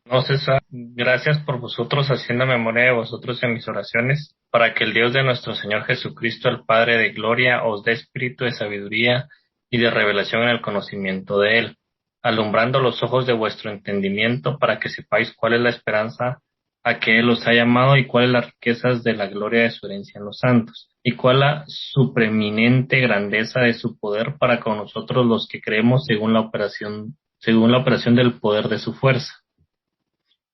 [SPEAKER 2] No, César, gracias por vosotros, haciendo memoria de vosotros en mis oraciones, para que el Dios de nuestro Señor Jesucristo, el Padre de gloria, os dé espíritu de sabiduría y de revelación en el conocimiento de Él, alumbrando los ojos de vuestro entendimiento, para que sepáis cuál es la esperanza a que Él os ha llamado y cuáles las riquezas de la gloria de su herencia en los santos, y cuál la supreeminente grandeza de su poder para con nosotros los que creemos según la operación del poder de su fuerza.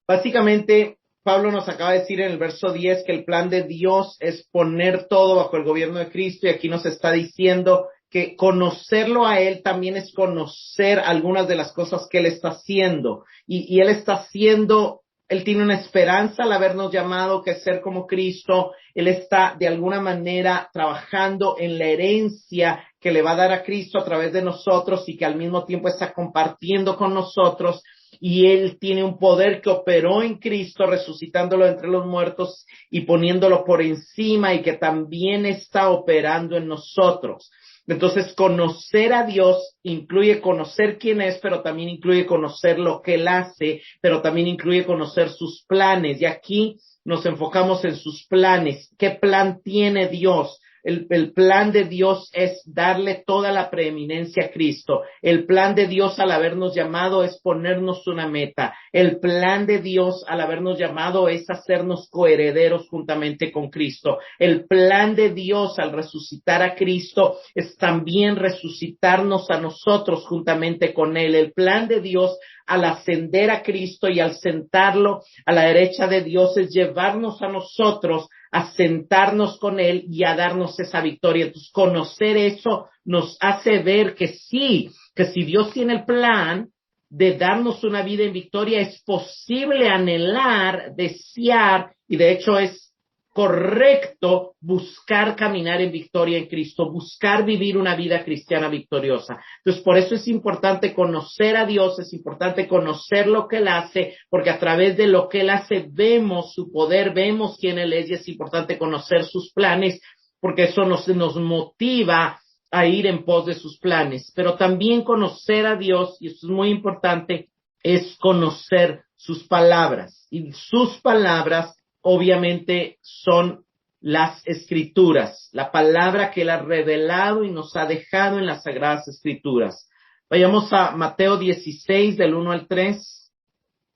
[SPEAKER 1] Básicamente, Pablo nos acaba de decir en el verso 10 que el plan de Dios es poner todo bajo el gobierno de Cristo, y aquí nos está diciendo que conocerlo a Él también es conocer algunas de las cosas que Él está haciendo. Y Él está haciendo, Él tiene una esperanza al habernos llamado, que es ser como Cristo. Él está de alguna manera trabajando en la herencia que le va a dar a Cristo a través de nosotros y que al mismo tiempo está compartiendo con nosotros. Y Él tiene un poder que operó en Cristo, resucitándolo entre los muertos y poniéndolo por encima, y que también está operando en nosotros. Entonces, conocer a Dios incluye conocer quién es, pero también incluye conocer lo que Él hace, pero también incluye conocer sus planes. Y aquí nos enfocamos en sus planes. ¿Qué plan tiene Dios? El plan de Dios es darle toda la preeminencia a Cristo. El plan de Dios al habernos llamado es ponernos una meta. El plan de Dios al habernos llamado es hacernos coherederos juntamente con Cristo. El plan de Dios al resucitar a Cristo es también resucitarnos a nosotros juntamente con Él. El plan de Dios al ascender a Cristo y al sentarlo a la derecha de Dios es llevarnos a nosotros a sentarnos con Él y a darnos esa victoria. Entonces, conocer eso nos hace ver que sí, que si Dios tiene el plan de darnos una vida en victoria, es posible anhelar, desear, y de hecho es correcto buscar caminar en victoria en Cristo, buscar vivir una vida cristiana victoriosa. Entonces, por eso es importante conocer a Dios, es importante conocer lo que Él hace, porque a través de lo que Él hace vemos su poder, vemos quién Él es, y es importante conocer sus planes, porque eso nos motiva a ir en pos de sus planes. Pero también conocer a Dios, y esto es muy importante, es conocer sus palabras. Y sus palabras obviamente son las Escrituras, la palabra que Él ha revelado y nos ha dejado en las Sagradas Escrituras. Vayamos a Mateo 16, del 1 al 3.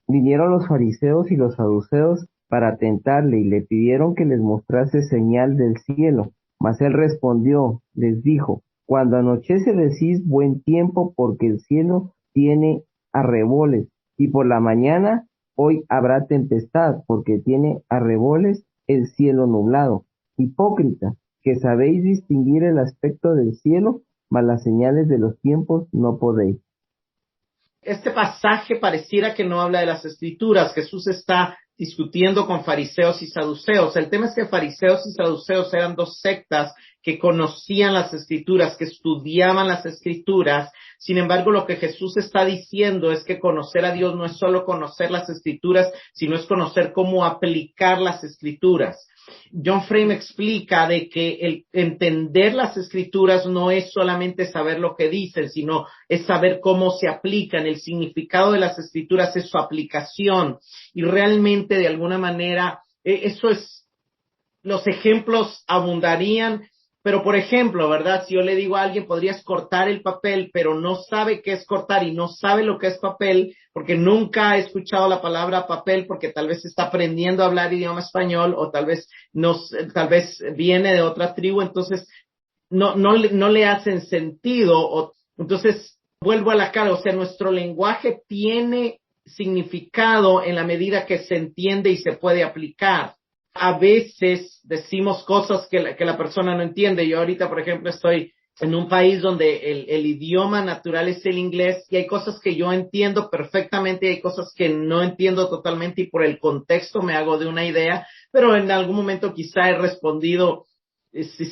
[SPEAKER 8] Vinieron los fariseos y los saduceos para tentarle y le pidieron que les mostrase señal del cielo. Mas él respondió, les dijo, cuando anochece decís buen tiempo, porque el cielo tiene arreboles, y por la mañana hoy habrá tempestad, porque tiene arreboles el cielo nublado. Hipócritas, que sabéis distinguir el aspecto del cielo, mas las señales de los tiempos no podéis.
[SPEAKER 1] Este pasaje pareciera que no habla de las Escrituras. Jesús está discutiendo con fariseos y saduceos. El tema es que fariseos y saduceos eran dos sectas que conocían las Escrituras, que estudiaban las Escrituras. Sin embargo, lo que Jesús está diciendo es que conocer a Dios no es solo conocer las Escrituras, sino es conocer cómo aplicar las Escrituras. John Frame explica de que el entender las Escrituras no es solamente saber lo que dicen, sino es saber cómo se aplican. El significado de las Escrituras es su aplicación, y realmente de alguna manera eso es los ejemplos abundarían, pero por ejemplo, ¿verdad? Si yo le digo a alguien, podrías cortar el papel, pero no sabe qué es cortar y no sabe lo que es papel, porque nunca ha escuchado la palabra papel, porque tal vez está aprendiendo a hablar idioma español, o tal vez tal vez viene de otra tribu, entonces no le hacen sentido, entonces vuelvo a la cara, o sea, nuestro lenguaje tiene significado en la medida que se entiende y se puede aplicar. A veces decimos cosas que la persona no entiende. Yo ahorita, por ejemplo, estoy en un país donde el idioma natural es el inglés y hay cosas que yo entiendo perfectamente y hay cosas que no entiendo totalmente y por el contexto me hago de una idea, pero en algún momento quizá he respondido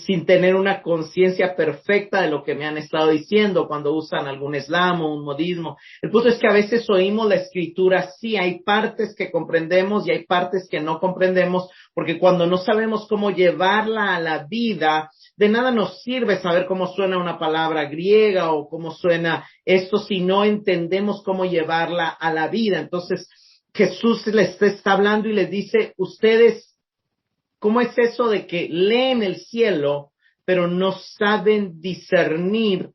[SPEAKER 1] sin tener una conciencia perfecta de lo que me han estado diciendo cuando usan algún slam o un modismo. El punto es que a veces oímos la escritura, sí, hay partes que comprendemos y hay partes que no comprendemos, porque cuando no sabemos cómo llevarla a la vida, de nada nos sirve saber cómo suena una palabra griega o cómo suena esto si no entendemos cómo llevarla a la vida. Entonces, Jesús les está hablando y les dice, ustedes, ¿cómo es eso de que leen el cielo, pero no saben discernir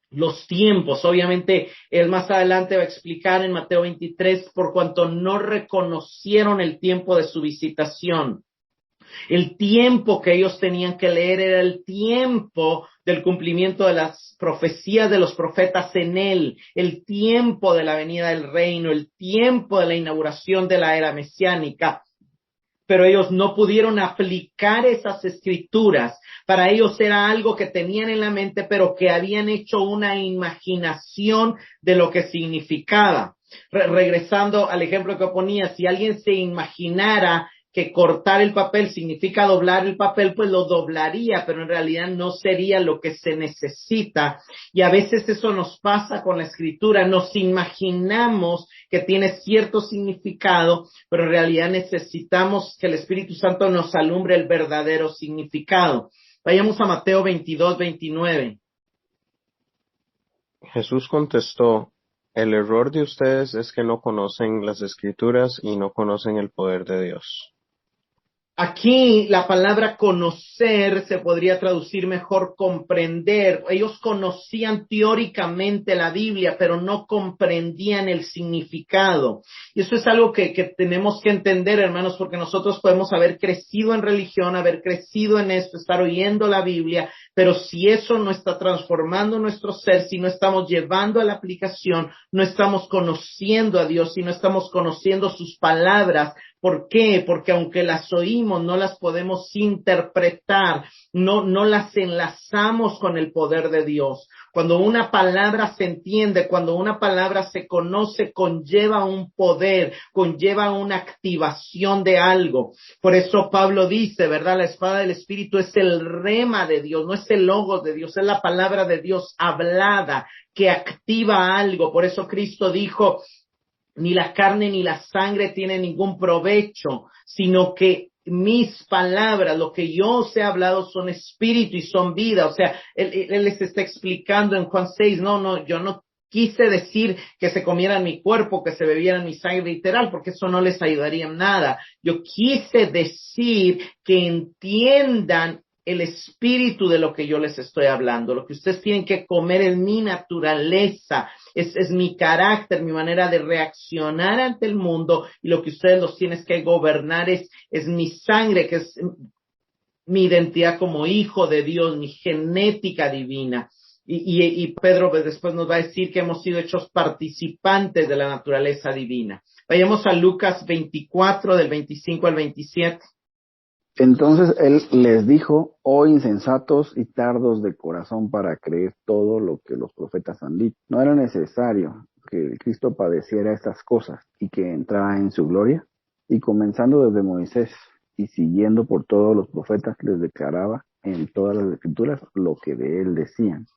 [SPEAKER 1] los tiempos? Obviamente, él más adelante va a explicar en Mateo 23, por cuanto no reconocieron el tiempo de su visitación. El tiempo que ellos tenían que leer era el tiempo del cumplimiento de las profecías de los profetas en él, el tiempo de la venida del reino, el tiempo de la inauguración de la era mesiánica. Pero ellos no pudieron aplicar esas escrituras. Para ellos era algo que tenían en la mente, pero que habían hecho una imaginación de lo que significaba. Regresando al ejemplo que ponía, si alguien se imaginara que cortar el papel significa doblar el papel, pues lo doblaría, pero en realidad no sería lo que se necesita. Y a veces eso nos pasa con la escritura, nos imaginamos que tiene cierto significado, pero en realidad necesitamos que el Espíritu Santo nos alumbre el verdadero significado. Vayamos a Mateo 22:29.
[SPEAKER 3] Jesús contestó, el error de ustedes es que no conocen las Escrituras y no conocen el poder de Dios.
[SPEAKER 1] Aquí la palabra conocer se podría traducir mejor comprender. Ellos conocían teóricamente la Biblia, pero no comprendían el significado. Y eso es algo que tenemos que entender, hermanos, porque nosotros podemos haber crecido en religión, haber crecido en esto, estar oyendo la Biblia, pero si eso no está transformando nuestro ser, si no estamos llevando a la aplicación, no estamos conociendo a Dios, si no estamos conociendo sus palabras. ¿Por qué? Porque aunque las oímos, no las podemos interpretar, no las enlazamos con el poder de Dios. Cuando una palabra se entiende, cuando una palabra se conoce, conlleva un poder, conlleva una activación de algo. Por eso Pablo dice, ¿verdad? La espada del Espíritu es el rema de Dios, no es el logos de Dios, es la palabra de Dios hablada que activa algo. Por eso Cristo dijo, ni la carne ni la sangre tienen ningún provecho, sino que mis palabras, lo que yo os he hablado son espíritu y son vida. O sea, él les está explicando en Juan 6, yo no quise decir que se comieran mi cuerpo, que se bebieran mi sangre literal, porque eso no les ayudaría en nada. Yo quise decir que entiendan el espíritu de lo que yo les estoy hablando. Lo que ustedes tienen que comer es mi naturaleza, es mi carácter, mi manera de reaccionar ante el mundo, y lo que ustedes los tienen que gobernar es mi sangre, que es mi identidad como hijo de Dios, mi genética divina. Y Pedro después nos va a decir que hemos sido hechos participantes de la naturaleza divina. Vayamos a Lucas 24, del 25 al 27.
[SPEAKER 9] Entonces él les dijo, oh insensatos y tardos de corazón para creer todo lo que los profetas han dicho. ¿No era necesario que el Cristo padeciera estas cosas y que entrara en su gloria? Y comenzando desde Moisés y siguiendo por todos los profetas, les declaraba en todas las escrituras lo que de él decían.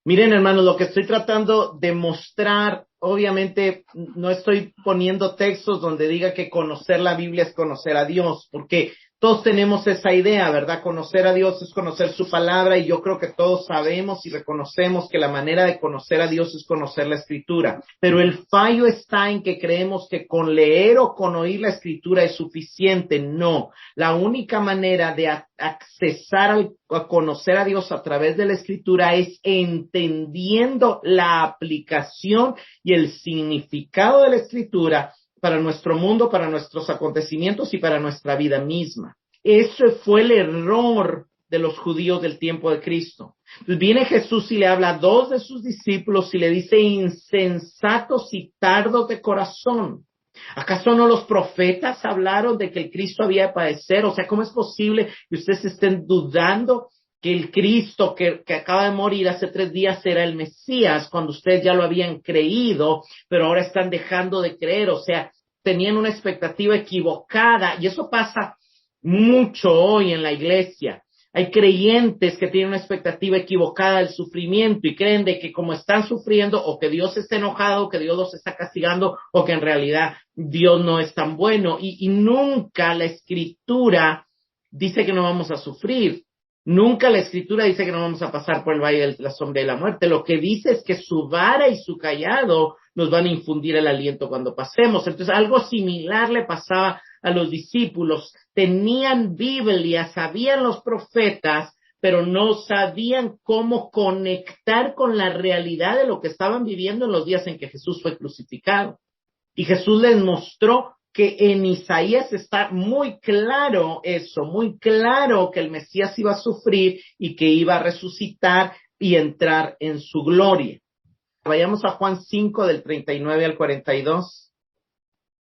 [SPEAKER 1] Miren, hermanos, lo que estoy tratando de mostrar, obviamente no estoy poniendo textos donde diga que conocer la Biblia es conocer a Dios, porque Todos tenemos esa idea, ¿verdad? Conocer a Dios es conocer su palabra, y yo creo que todos sabemos y reconocemos que la manera de conocer a Dios es conocer la Escritura. Pero el fallo está en que creemos que con leer o con oír la Escritura es suficiente. No, la única manera de accesar a conocer a Dios a través de la Escritura es entendiendo la aplicación y el significado de la Escritura para nuestro mundo, para nuestros acontecimientos y para nuestra vida misma. Ese fue el error de los judíos del tiempo de Cristo. Entonces viene Jesús y le habla a 2 de sus discípulos y le dice: insensatos y tardos de corazón. ¿Acaso no los profetas hablaron de que el Cristo había de padecer? O sea, ¿cómo es posible que ustedes estén dudando que el Cristo que acaba de morir hace 3 días era el Mesías, cuando ustedes ya lo habían creído, pero ahora están dejando de creer? O sea, tenían una expectativa equivocada, y eso pasa mucho hoy en la iglesia. Hay creyentes que tienen una expectativa equivocada del sufrimiento y creen de que como están sufriendo, o que Dios está enojado, o que Dios los está castigando, o que en realidad Dios no es tan bueno. Y nunca la Escritura dice que no vamos a sufrir. Nunca la Escritura dice que no vamos a pasar por el valle de la sombra de la muerte. Lo que dice es que su vara y su cayado nos van a infundir el aliento cuando pasemos. Entonces, algo similar le pasaba a los discípulos. Tenían Biblia, sabían los profetas, pero no sabían cómo conectar con la realidad de lo que estaban viviendo en los días en que Jesús fue crucificado. Y Jesús les mostró que en Isaías está muy claro eso, muy claro que el Mesías iba a sufrir y que iba a resucitar y entrar en su gloria. Vayamos a Juan 5, del 39 al 42.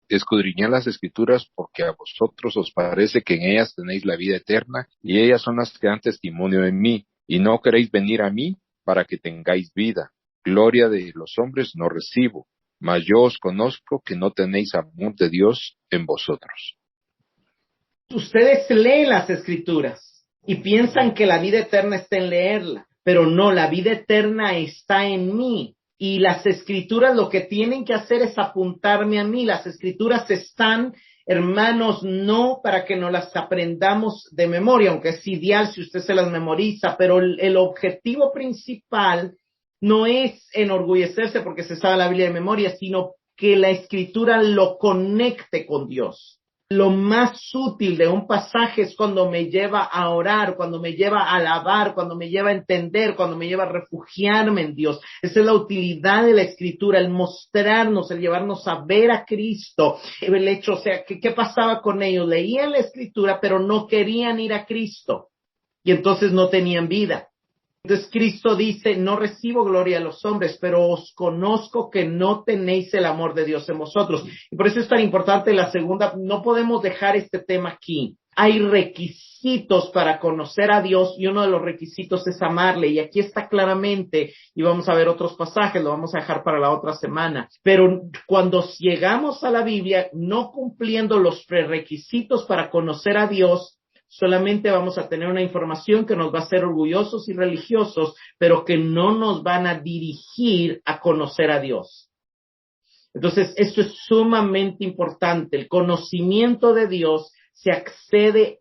[SPEAKER 12] Escudriñad las Escrituras, porque a vosotros os parece que en ellas tenéis la vida eterna, y ellas son las que dan testimonio en mí, y no queréis venir a mí para que tengáis vida. Gloria de los hombres no recibo, mas yo os conozco que no tenéis amor de Dios en vosotros.
[SPEAKER 1] Ustedes leen las Escrituras y piensan que la vida eterna está en leerla, pero no, la vida eterna está en mí. Y las Escrituras lo que tienen que hacer es apuntarme a mí. Las Escrituras están, hermanos, no para que nos las aprendamos de memoria, aunque es ideal si usted se las memoriza, pero el objetivo principal no es enorgullecerse porque se sabe la Biblia de memoria, sino que la Escritura lo conecte con Dios. Lo más útil de un pasaje es cuando me lleva a orar, cuando me lleva a alabar, cuando me lleva a entender, cuando me lleva a refugiarme en Dios. Esa es la utilidad de la Escritura, el mostrarnos, el llevarnos a ver a Cristo. El hecho, o sea, ¿qué pasaba con ellos? Leían la Escritura, pero no querían ir a Cristo, y entonces no tenían vida. Entonces Cristo dice: no recibo gloria a los hombres, pero os conozco que no tenéis el amor de Dios en vosotros. Y por eso es tan importante la segunda. No podemos dejar este tema aquí. Hay requisitos para conocer a Dios, y uno de los requisitos es amarle. Y aquí está claramente, y vamos a ver otros pasajes, lo vamos a dejar para la otra semana. Pero cuando llegamos a la Biblia, no cumpliendo los prerequisitos para conocer a Dios, solamente vamos a tener una información que nos va a hacer orgullosos y religiosos, pero que no nos van a dirigir a conocer a Dios. Entonces, esto es sumamente importante. El conocimiento de Dios se accede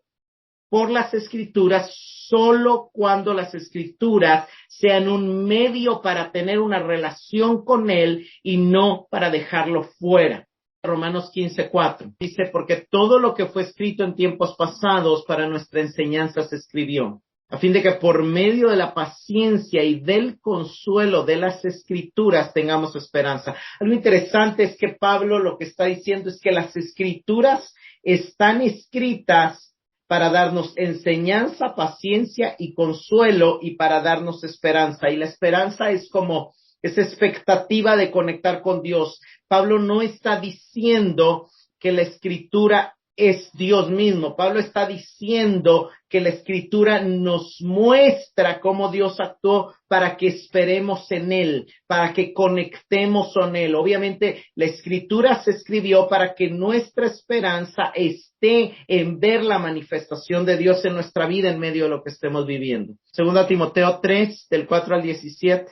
[SPEAKER 1] por las Escrituras solo cuando las Escrituras sean un medio para tener una relación con Él y no para dejarlo fuera. Romanos 15:4 dice: porque todo lo que fue escrito en tiempos pasados para nuestra enseñanza se escribió, a fin de que por medio de la paciencia y del consuelo de las Escrituras tengamos esperanza. Algo interesante es que Pablo lo que está diciendo es que las Escrituras están escritas para darnos enseñanza, paciencia y consuelo, y para darnos esperanza. Y la esperanza es como esa expectativa de conectar con Dios. Pablo no está diciendo que la Escritura es Dios mismo. Pablo está diciendo que la Escritura nos muestra cómo Dios actuó para que esperemos en Él, para que conectemos con Él. Obviamente, la Escritura se escribió para que nuestra esperanza esté en ver la manifestación de Dios en nuestra vida en medio de lo que estemos viviendo. 2 Timoteo 3, del 4 al 17.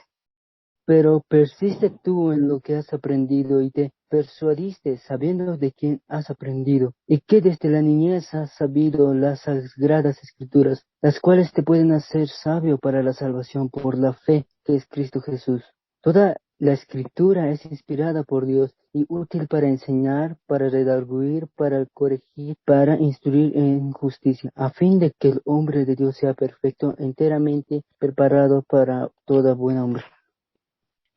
[SPEAKER 4] Pero persiste tú en lo que has aprendido y te persuadiste sabiendo de quién has aprendido, y que desde la niñez has sabido las sagradas escrituras, las cuales te pueden hacer sabio para la salvación por la fe que es Cristo Jesús. Toda la escritura es inspirada por Dios y útil para enseñar, para redarguir, para corregir, para instruir en justicia, a fin de que el hombre de Dios sea perfecto, enteramente preparado para toda buena obra.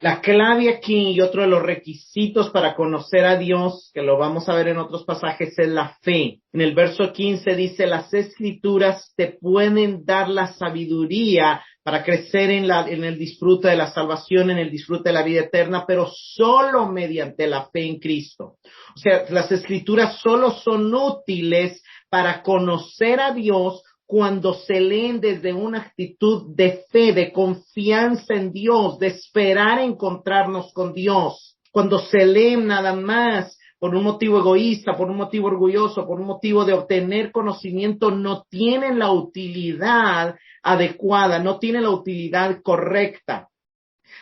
[SPEAKER 1] La clave aquí y otro de los requisitos para conocer a Dios, que lo vamos a ver en otros pasajes, es la fe. En el verso 15 dice, las escrituras te pueden dar la sabiduría para crecer en el disfrute de la salvación, en el disfrute de la vida eterna, pero solo mediante la fe en Cristo. O sea, las escrituras solo son útiles para conocer a Dios cuando se leen desde una actitud de fe, de confianza en Dios, de esperar encontrarnos con Dios. Cuando se leen nada más por un motivo egoísta, por un motivo orgulloso, por un motivo de obtener conocimiento, no tienen la utilidad adecuada, no tienen la utilidad correcta.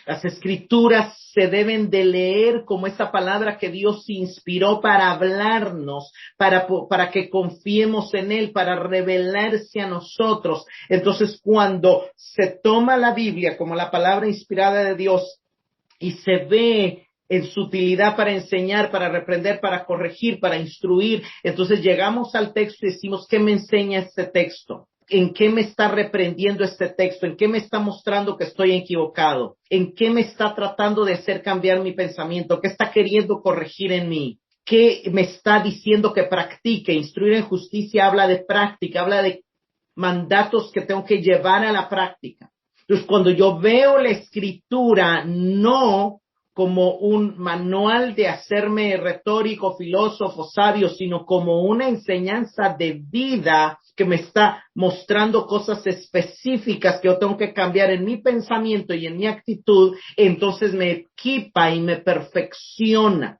[SPEAKER 1] Las escrituras se deben de leer como esa palabra que Dios inspiró para hablarnos, para que confiemos en Él, para revelarse a nosotros. Entonces, cuando se toma la Biblia como la palabra inspirada de Dios y se ve en su utilidad para enseñar, para reprender, para corregir, para instruir, entonces llegamos al texto y decimos, ¿qué me enseña este texto? ¿En qué me está reprendiendo este texto? ¿En qué me está mostrando que estoy equivocado? ¿En qué me está tratando de hacer cambiar mi pensamiento? ¿Qué está queriendo corregir en mí? ¿Qué me está diciendo que practique? Instruir en justicia habla de práctica, habla de mandatos que tengo que llevar a la práctica. Entonces, cuando yo veo la escritura, no como un manual de hacerme retórico, filósofo, sabio, sino como una enseñanza de vida que me está mostrando cosas específicas que yo tengo que cambiar en mi pensamiento y en mi actitud, entonces me equipa y me perfecciona.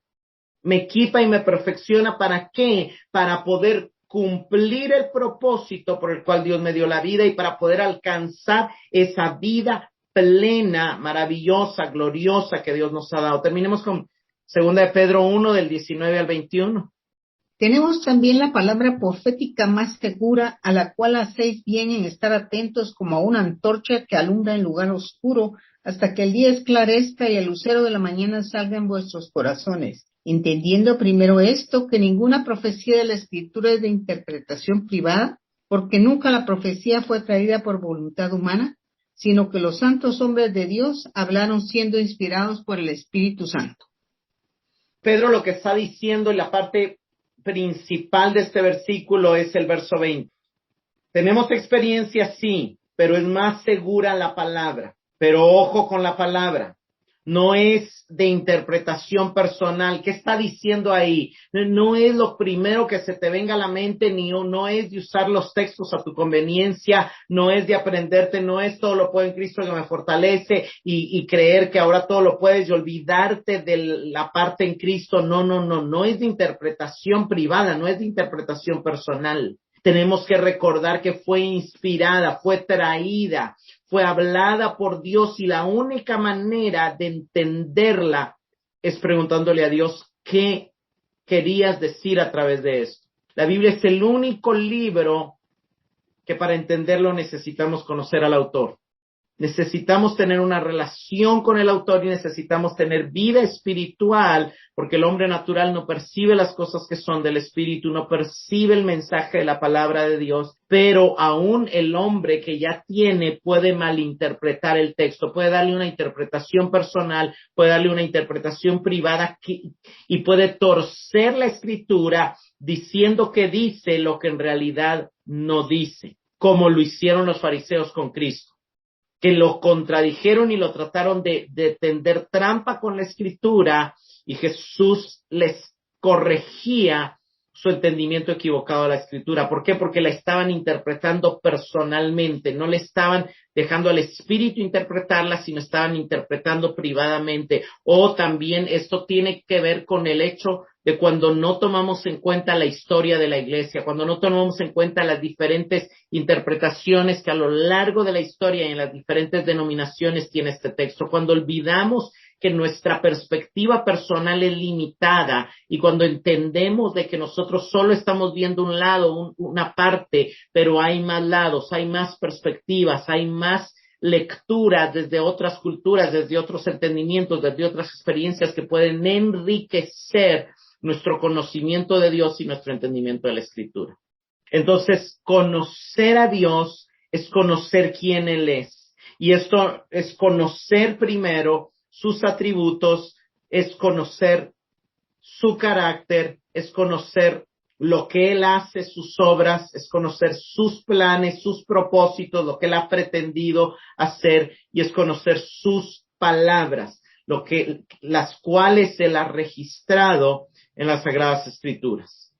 [SPEAKER 1] Me equipa y me perfecciona, ¿para qué? Para poder cumplir el propósito por el cual Dios me dio la vida y para poder alcanzar esa vida plena, maravillosa, gloriosa que Dios nos ha dado. Terminemos con 2 de Pedro 1, del 19 al 21.
[SPEAKER 5] Tenemos también la palabra profética más segura, a la cual hacéis bien en estar atentos como a una antorcha que alumbra en lugar oscuro, hasta que el día esclarezca y el lucero de la mañana salga en vuestros corazones. Entendiendo primero esto, que ninguna profecía de la Escritura es de interpretación privada, porque nunca la profecía fue traída por voluntad humana, sino que los santos hombres de Dios hablaron siendo inspirados por el Espíritu Santo.
[SPEAKER 1] Pedro lo que está diciendo en la parte principal de este versículo es el verso 20. Tenemos experiencia, sí, pero es más segura la palabra. Pero ojo con la palabra. No es de interpretación personal. ¿Qué está diciendo ahí? No es lo primero que se te venga a la mente, ni no es de usar los textos a tu conveniencia, no es de aprenderte, no es todo lo puedo en Cristo que me fortalece y creer que ahora todo lo puedes y olvidarte de la parte en Cristo. No es de interpretación privada, no es de interpretación personal. Tenemos que recordar que fue inspirada, fue traída, fue hablada por Dios y la única manera de entenderla es preguntándole a Dios qué querías decir a través de esto. La Biblia es el único libro que para entenderlo necesitamos conocer al autor. Necesitamos tener una relación con el autor y necesitamos tener vida espiritual, porque el hombre natural no percibe las cosas que son del espíritu, no percibe el mensaje de la palabra de Dios, pero aún el hombre que ya tiene puede malinterpretar el texto, puede darle una interpretación personal, puede darle una interpretación privada y puede torcer la escritura diciendo que dice lo que en realidad no dice, como lo hicieron los fariseos con Cristo, que lo contradijeron y lo trataron de tender trampa con la escritura, y Jesús les corregía su entendimiento equivocado de la escritura. ¿Por qué? Porque la estaban interpretando personalmente, no le estaban dejando al espíritu interpretarla, sino estaban interpretando privadamente. O también esto tiene que ver con el hecho de cuando no tomamos en cuenta la historia de la iglesia, cuando no tomamos en cuenta las diferentes interpretaciones que a lo largo de la historia y en las diferentes denominaciones tiene este texto, cuando olvidamos que nuestra perspectiva personal es limitada y cuando entendemos de que nosotros solo estamos viendo un lado, una parte, pero hay más lados, hay más perspectivas, hay más lecturas desde otras culturas, desde otros entendimientos, desde otras experiencias que pueden enriquecer nuestro conocimiento de Dios y nuestro entendimiento de la Escritura. Entonces, conocer a Dios es conocer quién Él es. Y esto es conocer primero sus atributos, es conocer su carácter, es conocer lo que Él hace, sus obras, es conocer sus planes, sus propósitos, lo que Él ha pretendido hacer, y es conocer sus palabras, las cuales Él ha registrado en las Sagradas Escrituras.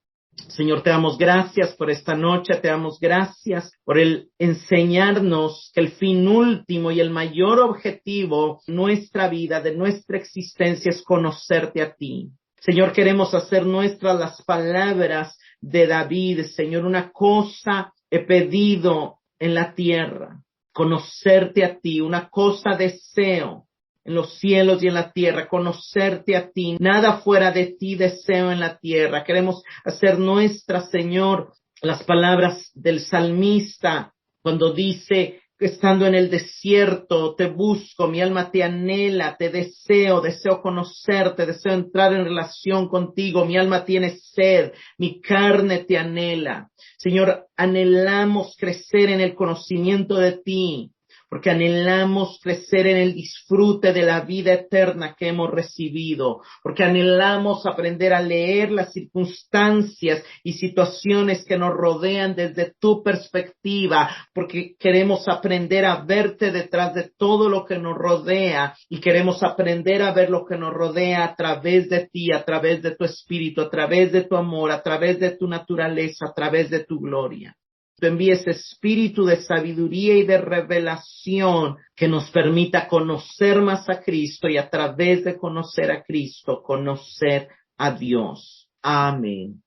[SPEAKER 1] Señor, te damos gracias por esta noche, te damos gracias por el enseñarnos que el fin último y el mayor objetivo de nuestra vida, de nuestra existencia, es conocerte a ti. Señor, queremos hacer nuestras las palabras de David. Señor, una cosa he pedido en la tierra, conocerte a ti. Una cosa deseo en los cielos y en la tierra, conocerte a ti. Nada fuera de ti deseo en la tierra. Queremos hacer nuestras, Señor, las palabras del salmista cuando dice, estando en el desierto, te busco, mi alma te anhela, te deseo conocerte, deseo entrar en relación contigo, mi alma tiene sed, mi carne te anhela. Señor, anhelamos crecer en el conocimiento de ti, porque anhelamos crecer en el disfrute de la vida eterna que hemos recibido, porque anhelamos aprender a leer las circunstancias y situaciones que nos rodean desde tu perspectiva, porque queremos aprender a verte detrás de todo lo que nos rodea y queremos aprender a ver lo que nos rodea a través de ti, a través de tu espíritu, a través de tu amor, a través de tu naturaleza, a través de tu gloria. Tú envíes espíritu de sabiduría y de revelación que nos permita conocer más a Cristo y a través de conocer a Cristo, conocer a Dios. Amén.